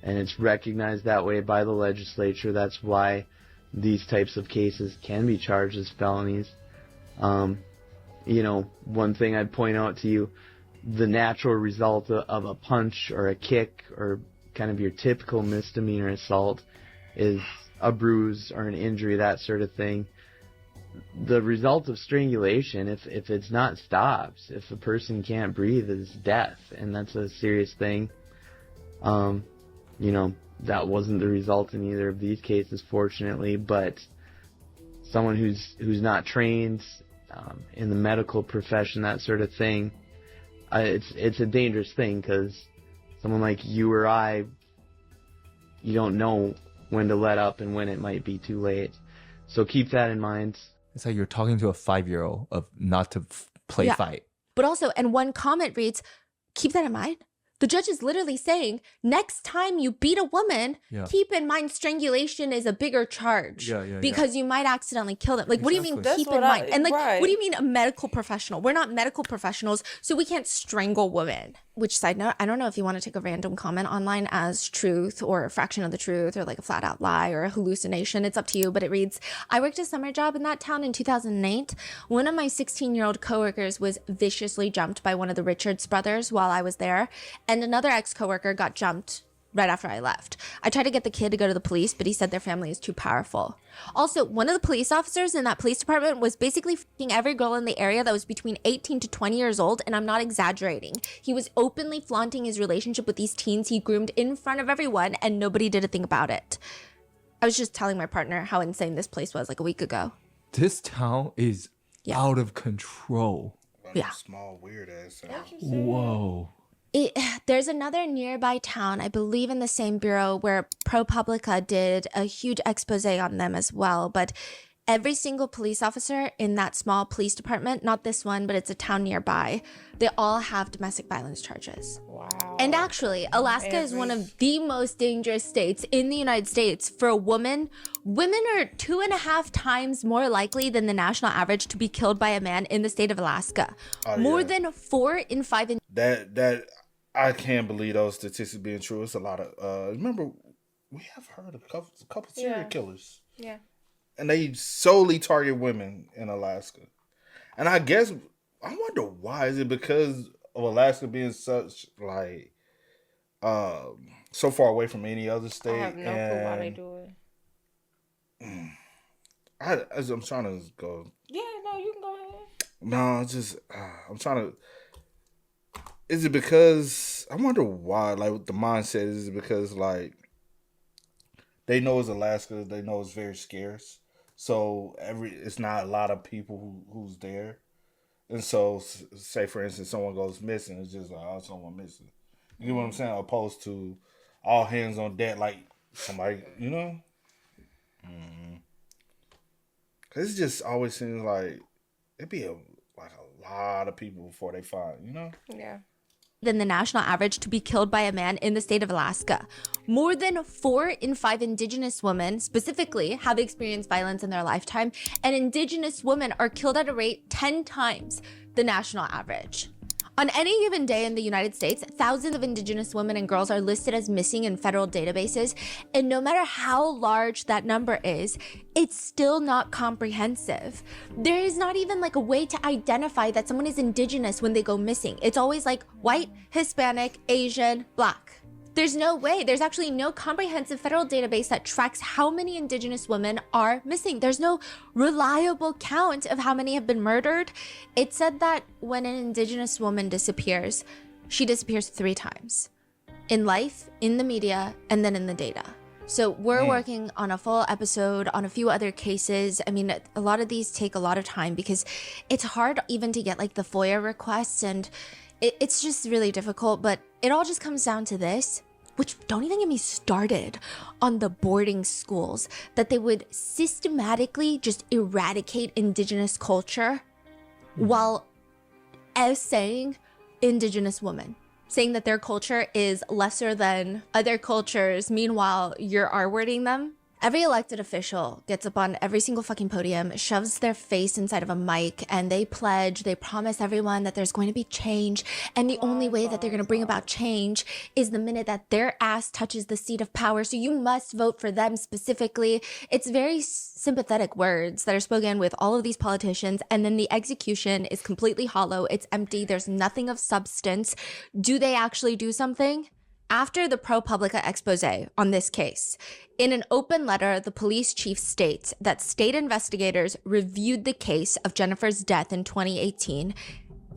and it's recognized that way by the legislature. That's why these types of cases can be charged as felonies. One thing I'd point out to you, the natural result of a punch or a kick or kind of your typical misdemeanor assault is a bruise or an injury, that sort of thing. The result of strangulation, if it's not stopped, if a person can't breathe, is death, and that's a serious thing. That wasn't the result in either of these cases, fortunately, but someone who's not trained in the medical profession, that sort of thing, it's a dangerous thing, because someone like you or I, you don't know when to let up and when it might be too late. So keep that in mind. It's like you're talking to a 5-year-old of not to play fight. But also, and one comment reads, keep that in mind. The judge is literally saying, next time you beat a woman, keep in mind strangulation is a bigger charge because you might accidentally kill them. Like, what do you mean keep in mind? And what do you mean a medical professional? We're not medical professionals, so we can't strangle women. Which, side note, I don't know if you want to take a random comment online as truth or a fraction of the truth or like a flat out lie or a hallucination. It's up to you, but it reads, I worked a summer job in that town in 2008. One of my 16-year-old coworkers was viciously jumped by one of the Richards brothers while I was there. And another ex-coworker got jumped right after I left. I tried to get the kid to go to the police, but he said their family is too powerful. Also, one of the police officers in that police department was basically f***ing every girl in the area that was between 18 to 20 years old, and I'm not exaggerating. He was openly flaunting his relationship with these teens he groomed in front of everyone, and nobody did a thing about it. I was just telling my partner how insane this place was like a week ago. This town is out of control. Yeah. Small, weird ass town. Whoa. There's another nearby town, I believe in the same bureau, where ProPublica did a huge expose on them as well. But every single police officer in that small police department, not this one, but it's a town nearby, they all have domestic violence charges. Wow. And actually, Alaska is one of the most dangerous states in the United States. For a woman, women are 2.5 times more likely than the national average to be killed by a man in the state of Alaska. More than 4 in 5 in that I can't believe those statistics being true. It's a lot of remember, we have heard of a couple serial killers. Yeah. And they solely target women in Alaska. And I guess, I wonder why. Is it because of Alaska being such, like, so far away from any other state? I have no clue why they do it. I'm trying to go. Yeah, no, you can go ahead. No, just, I'm trying to. Is it because, I wonder why, like, the mindset is because, like, they know it's Alaska, they know it's very scarce. So it's not a lot of people who's there. And so, say for instance, someone goes missing, it's just like, oh, someone missing. You know what I'm saying? Opposed to all hands on deck, like somebody, you know? Cause it just always seems like it'd be a lot of people before they find, you know? Yeah. Than the national average to be killed by a man in the state of Alaska. More than 4 in 5 Indigenous women, specifically, have experienced violence in their lifetime, and Indigenous women are killed at a rate 10 times the national average. On any given day in the United States, thousands of Indigenous women and girls are listed as missing in federal databases, and no matter how large that number is, it's still not comprehensive. There is not even like a way to identify that someone is Indigenous when they go missing. It's always like white, Hispanic, Asian, Black. There's no way. There's actually no comprehensive federal database that tracks how many Indigenous women are missing. There's no reliable count of how many have been murdered. It said that when an Indigenous woman disappears, she disappears 3 times. in life, in the media, and then in the data. So we're working on a full episode on a few other cases. I mean, a lot of these take a lot of time because it's hard even to get like the FOIA requests, and it's just really difficult. But it all just comes down to this, which don't even get me started on the boarding schools, that they would systematically just eradicate indigenous culture while saying indigenous women, saying that their culture is lesser than other cultures. Meanwhile, you're R-wording them. Every elected official gets up on every single fucking podium, shoves their face inside of a mic, and they pledge, they promise everyone that there's going to be change. And the only way that they're going to bring about change is the minute that their ass touches the seat of power. So you must vote for them specifically. It's very sympathetic words that are spoken with all of these politicians. And then the execution is completely hollow. It's empty. There's nothing of substance. Do they actually do something? After the ProPublica expose on this case, in an open letter, the police chief states that state investigators reviewed the case of Jennifer's death in 2018,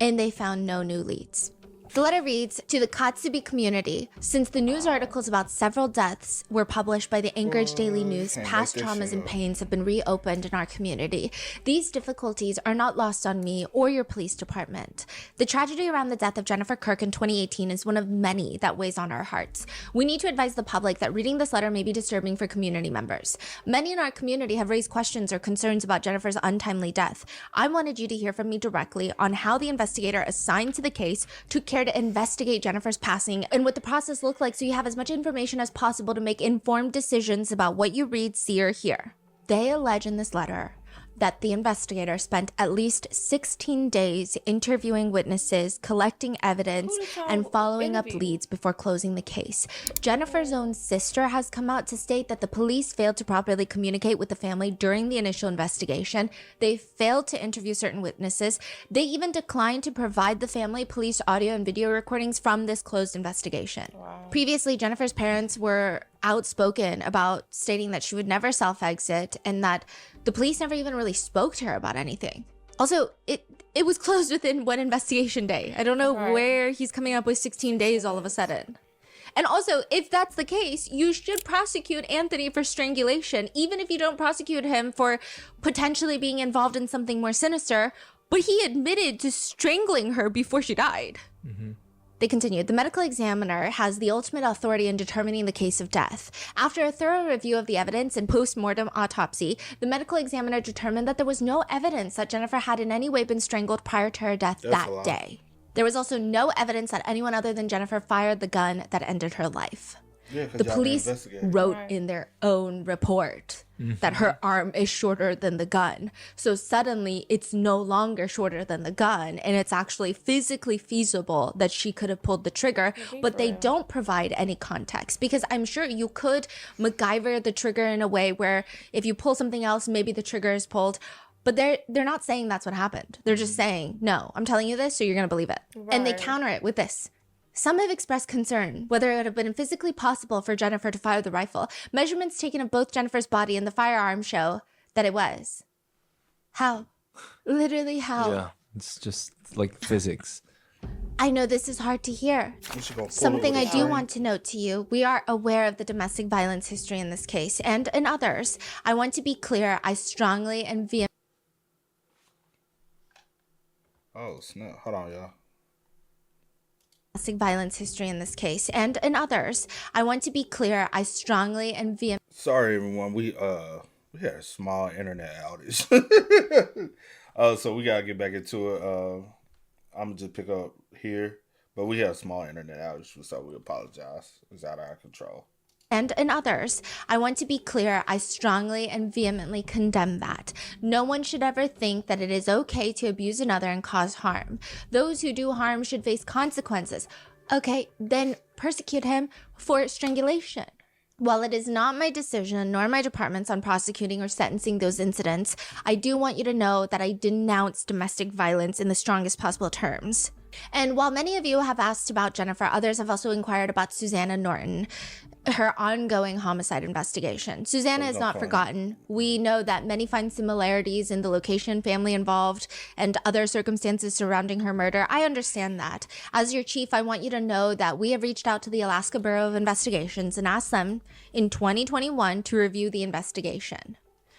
and they found no new leads. The letter reads, to the Katsubi community, since the news articles about several deaths were published by the Anchorage Daily News, past traumas and pains have been reopened in our community. These difficulties are not lost on me or your police department. The tragedy around the death of Jennifer Kirk in 2018 is one of many that weighs on our hearts. We need to advise the public that reading this letter may be disturbing for community members. Many in our community have raised questions or concerns about Jennifer's untimely death. I wanted you to hear from me directly on how the investigator assigned to the case took care to investigate Jennifer's passing and what the process looked like, so you have as much information as possible to make informed decisions about what you read, see, or hear. They allege in this letter that the investigator spent at least 16 days interviewing witnesses, collecting evidence, and following up leads before closing the case. Jennifer's own sister has come out to state that the police failed to properly communicate with the family during the initial investigation. They failed to interview certain witnesses. They even declined to provide the family police audio and video recordings from this closed investigation. Previously, Jennifer's parents were outspoken about stating that she would never self-exit and that the police never even really spoke to her about anything. Also, it was closed within one investigation day. I don't know where he's coming up with 16 days all of a sudden. And also, if that's the case, you should prosecute Anthony for strangulation, even if you don't prosecute him for potentially being involved in something more sinister. But he admitted to strangling her before she died. Mm-hmm. They continued, the medical examiner has the ultimate authority in determining the case of death. After a thorough review of the evidence and post-mortem autopsy, the medical examiner determined that there was no evidence that Jennifer had in any way been strangled prior to her death that day. There was also no evidence that anyone other than Jennifer fired the gun that ended her life. Yeah, the police wrote in their own report that her arm is shorter than the gun. So suddenly it's no longer shorter than the gun, and it's actually physically feasible that she could have pulled the trigger, but they don't provide any context, because I'm sure you could MacGyver the trigger in a way where if you pull something else, maybe the trigger is pulled. But they're not saying that's what happened. They're just saying, no, I'm telling you this, so you're going to believe it. And they counter it with this. Some have expressed concern whether it would have been physically possible for Jennifer to fire the rifle. Measurements taken of both Jennifer's body and the firearm show that it was. How? Literally how? Yeah, it's just like physics. I know this is hard to hear. Something I do want to note to you, we are aware of the domestic violence history in this case and in others. I want to be clear, I strongly and vehemently... Oh, snap. Hold on, y'all. Domestic violence history in this case and in others. I want to be clear, I strongly and vehemently... Sorry, everyone. We had a small internet outage. So we gotta get back into it. I'm gonna just pick up here, but we had a small internet outage, so we apologize. It's out of our control. And in others, I want to be clear, I strongly and vehemently condemn that. No one should ever think that it is okay to abuse another and cause harm. Those who do harm should face consequences. Okay, then persecute him for strangulation. While it is not my decision nor my department's on prosecuting or sentencing those incidents, I do want you to know that I denounce domestic violence in the strongest possible terms. And while many of you have asked about Jennifer, others have also inquired about Susanna Norton. her ongoing homicide investigation. Susanna is not Okay. forgotten. We know that many find similarities in the location, family involved, and other circumstances surrounding her murder. I understand that. As your chief, I want you to know that we have reached out to the Alaska Bureau of Investigations and asked them in 2021 to review the investigation.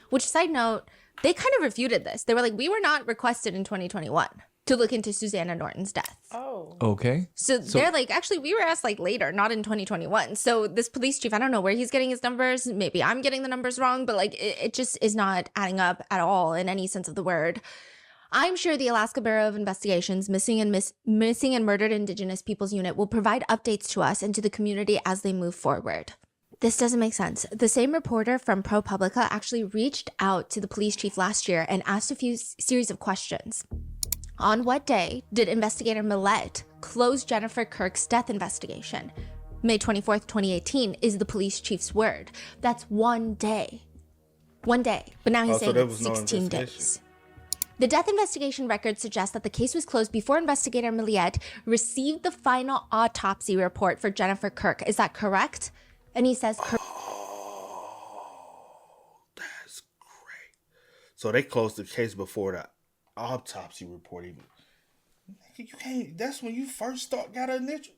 Which, side note, they kind of refuted this. They were like, we were not requested in 2021 to look into Susanna Norton's death. Oh. Okay. So they're like, actually, we were asked like later, not in 2021. So this police chief, I don't know where he's getting his numbers. Maybe I'm getting the numbers wrong, but like it just is not adding up at all in any sense of the word. I'm sure the Alaska Bureau of Investigations Missing and Murdered Indigenous Peoples Unit will provide updates to us and to the community as they move forward. This doesn't make sense. The same reporter from ProPublica actually reached out to the police chief last year and asked a few series of questions. On what day did investigator Millette close Jennifer Kirk's death investigation? May 24th, 2018 is the police chief's word. That's one day. One day. But now he's saying there it's was no 16 investigation. days. The death investigation record suggests that the case was closed before investigator Millette received the final autopsy report for Jennifer Kirk. Is that correct? And he says That's great. So they closed the case before the autopsy report even. You can't. That's when you first got an initial.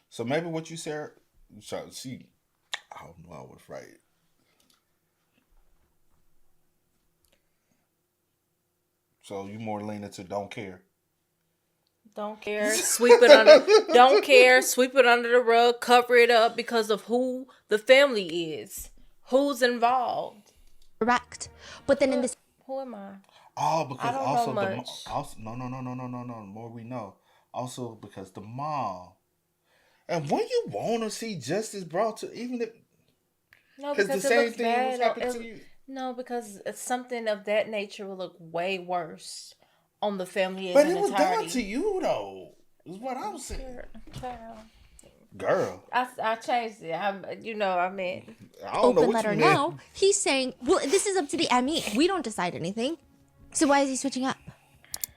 So maybe what you said. See, I don't know. I was right. So you more leaning to don't care. Don't care. Sweep it under. Don't care. Sweep it under the rug. Cover it up because of who the family is. Who's involved. correct. But then in this, Who am I? Oh, because I don't also know the much. no. The more we know, also because the mom, and when you want to see justice brought to, even if No, because the because it same looks thing was bad. happening to you. No, because it's something of that nature will look way worse on the family as But an it was entirety. done to you though. Is what I'm saying. Child. Girl, I changed it. I meant. I don't know open what letter you meant. now, he's saying, well, this is up to the ME. We don't decide anything. So why is he switching up?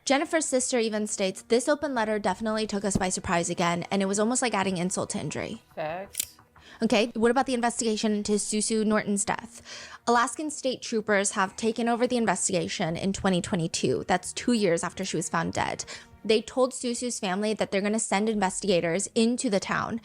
Jennifer's sister even states, this open letter definitely took us by surprise again, and it was almost like adding insult to injury. Facts. Okay, what about the investigation into Susu Norton's death? Alaskan state troopers have taken over the investigation in 2022. That's 2 years after she was found dead. They told Susu's family that they're going to send investigators into the town,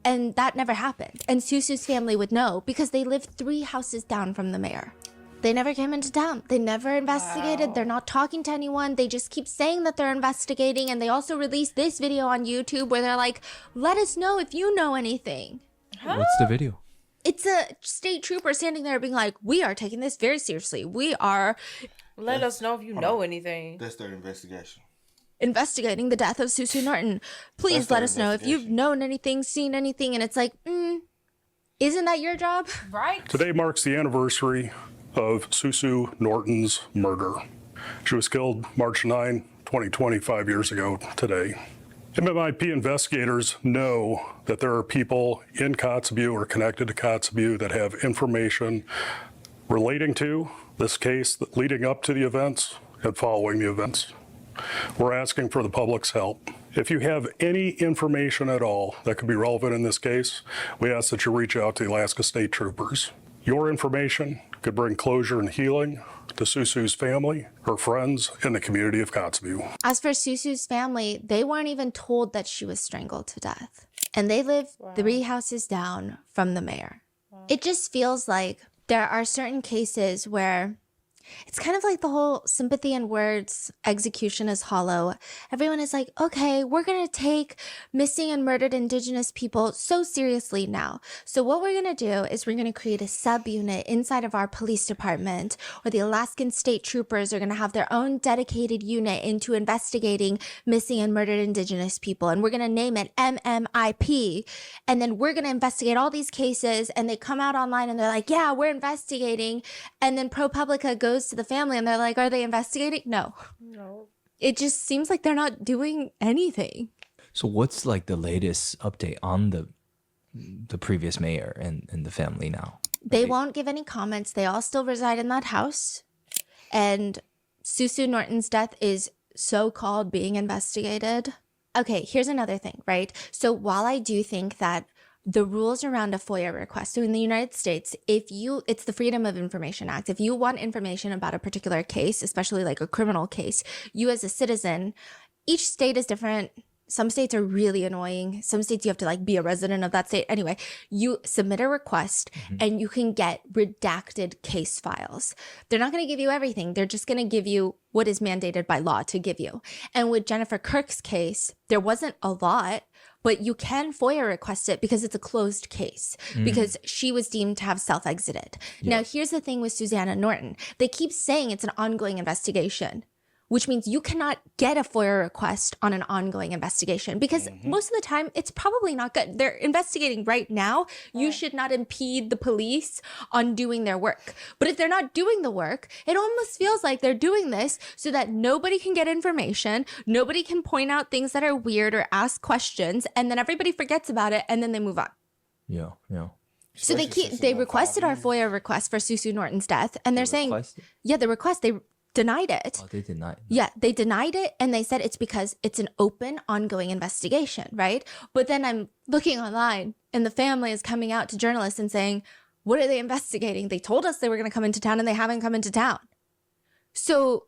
and that never happened. And Susu's family would know because they live 3 houses down from the mayor. They never came into town. They never investigated. Wow. They're not talking to anyone. They just keep saying that they're investigating, and they also released this video on YouTube where they're like, let us know if you know anything. What's the video? It's a state trooper standing there being like, we are taking this very seriously. We are Let us know if you know anything. That's their investigation. investigating the death of Susu Norton. Please let us know if you've known anything, seen anything. And it's like, isn't that your job? Right? Today marks the anniversary of Susu Norton's murder. She was killed March 9, 2025 years ago today. MMIP investigators know that there are people in Kotzebue or connected to Kotzebue that have information relating to this case, leading up to the events and following the events. We're asking for the public's help. If you have any information at all that could be relevant in this case, we ask that you reach out to the Alaska State Troopers. Your information could bring closure and healing to Susu's family, her friends, and the community of Kotzebue. As for Susu's family, they weren't even told that she was strangled to death. And they live 3 houses down from the mayor. It just feels like there are certain cases where it's kind of like the whole sympathy in words, execution is hollow. Everyone is like, okay, we're going to take missing and murdered Indigenous people so seriously now. So what we're going to do is we're going to create a subunit inside of our police department, or the Alaskan State Troopers are going to have their own dedicated unit into investigating missing and murdered Indigenous people. And we're going to name it MMIP. And then we're going to investigate all these cases. And they come out online and they're like, yeah, we're investigating. And then ProPublica goes to the family and they're like, are they investigating? No. It just seems like they're not doing anything. So what's like the latest update on the previous mayor and the family now? They won't give any comments. They all still reside in that house. And Susu Norton's death is so-called being investigated. Okay, here's another thing, right? So while I do think that the rules around a FOIA request. So in the United States, it's the Freedom of Information Act. If you want information about a particular case, especially like a criminal case, you as a citizen, each state is different. Some states are really annoying. Some states you have to like be a resident of that state. Anyway, you submit a request and you can get redacted case files. They're not going to give you everything. They're just going to give you what is mandated by law to give you. And with Jennifer Kirk's case, there wasn't a lot, but you can FOIA request it because it's a closed case, because she was deemed to have self-exited. Now, here's the thing with Susanna Norton. They keep saying it's an ongoing investigation, which means you cannot get a FOIA request on an ongoing investigation because most of the time it's probably not good. They're investigating right now. You should not impede the police on doing their work. But if they're not doing the work, it almost feels like they're doing this so that nobody can get information, nobody can point out things that are weird or ask questions, and then everybody forgets about it and then they move on. Yeah. So they requested our FOIA request for Susu Norton's death, and they're saying, they denied it. Oh, they denied. Yeah, they denied it, and they said it's because it's an open, ongoing investigation, right? But then I'm looking online, and the family is coming out to journalists and saying, what are they investigating? They told us they were going to come into town, and they haven't come into town. So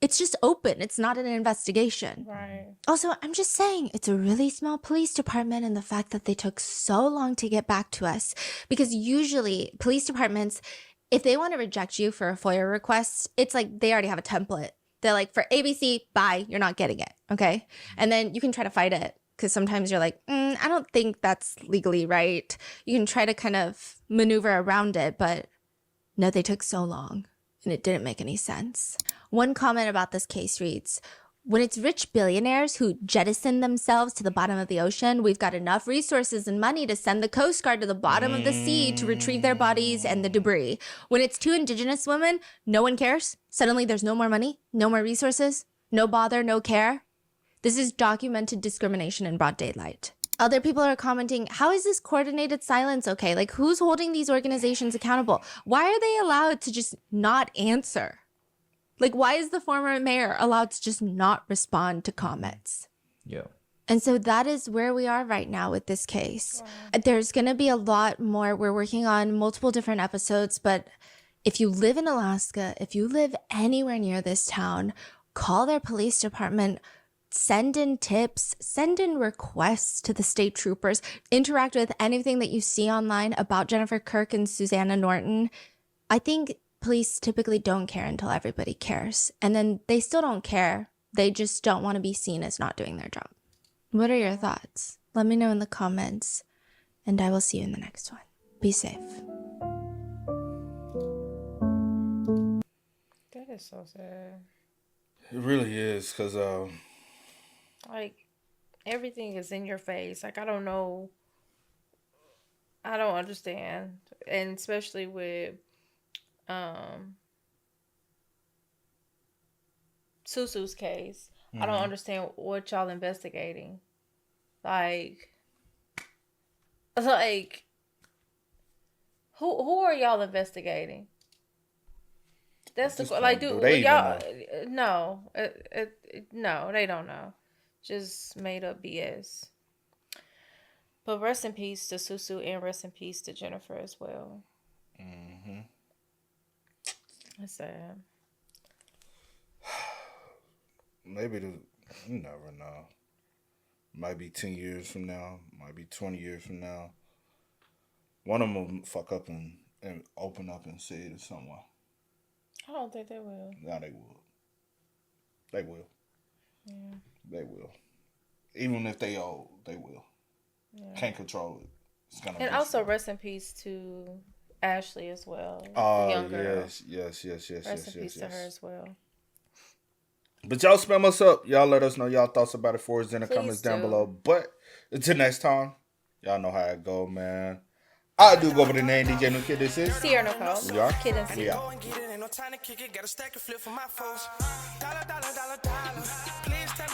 it's just open. It's not an investigation. Right. Also, I'm just saying, it's a really small police department, and the fact that they took so long to get back to us, because usually police departments, if they want to reject you for a FOIA request, it's like they already have a template. They're like, for ABC, bye, you're not getting it, okay? And then you can try to fight it because sometimes you're like, I don't think that's legally right. You can try to kind of maneuver around it, but no, they took so long and it didn't make any sense. One comment about this case reads, when it's rich billionaires who jettison themselves to the bottom of the ocean, we've got enough resources and money to send the Coast Guard to the bottom of the sea to retrieve their bodies and the debris. When it's two Indigenous women, no one cares. Suddenly there's no more money, no more resources, no bother, no care. This is documented discrimination in broad daylight. Other people are commenting, how is this coordinated silence okay? Like, who's holding these organizations accountable? Why are they allowed to just not answer? Like, why is the former mayor allowed to just not respond to comments? Yeah. And so that is where we are right now with this case. Wow. There's going to be a lot more. We're working on multiple different episodes, but if you live in Alaska, if you live anywhere near this town, call their police department, send in tips, send in requests to the state troopers, interact with anything that you see online about Jennifer Kirk and Susanna Norton. I think police typically don't care until everybody cares. And then they still don't care. They just don't want to be seen as not doing their job. What are your thoughts? Let me know in the comments, and I will see you in the next one. Be safe. That is so sad. It really is, because like, everything is in your face. Like, I don't know. I don't understand. And especially with Susu's case. I don't understand what y'all investigating. Like who are y'all investigating? That's the like. Do y'all? No, no, they don't know. Just made up BS. But rest in peace to Susu, and rest in peace to Jennifer as well. That's sad. Maybe you never know. Might be 10 years from now. Might be 20 years from now. One of them will fuck up and open up and say it to someone. I don't think they will. No, they will. They will. Yeah. They will. Even if they old, they will. Yeah. Can't control it. It's gonna. And also, rest in peace to Ashley as well. Oh, young girl. Yes. Rest in peace to her as well. But y'all spam us up. Y'all let us know y'all thoughts about it for us in the comments down below. But until next time, y'all know how it go, man. I do go over the name DJ New Kid. This is Sierra Nicole. We are. Kid and We are. Ain't no time to kick it. Got a stack of flip for my foes. Dollar. Please tell me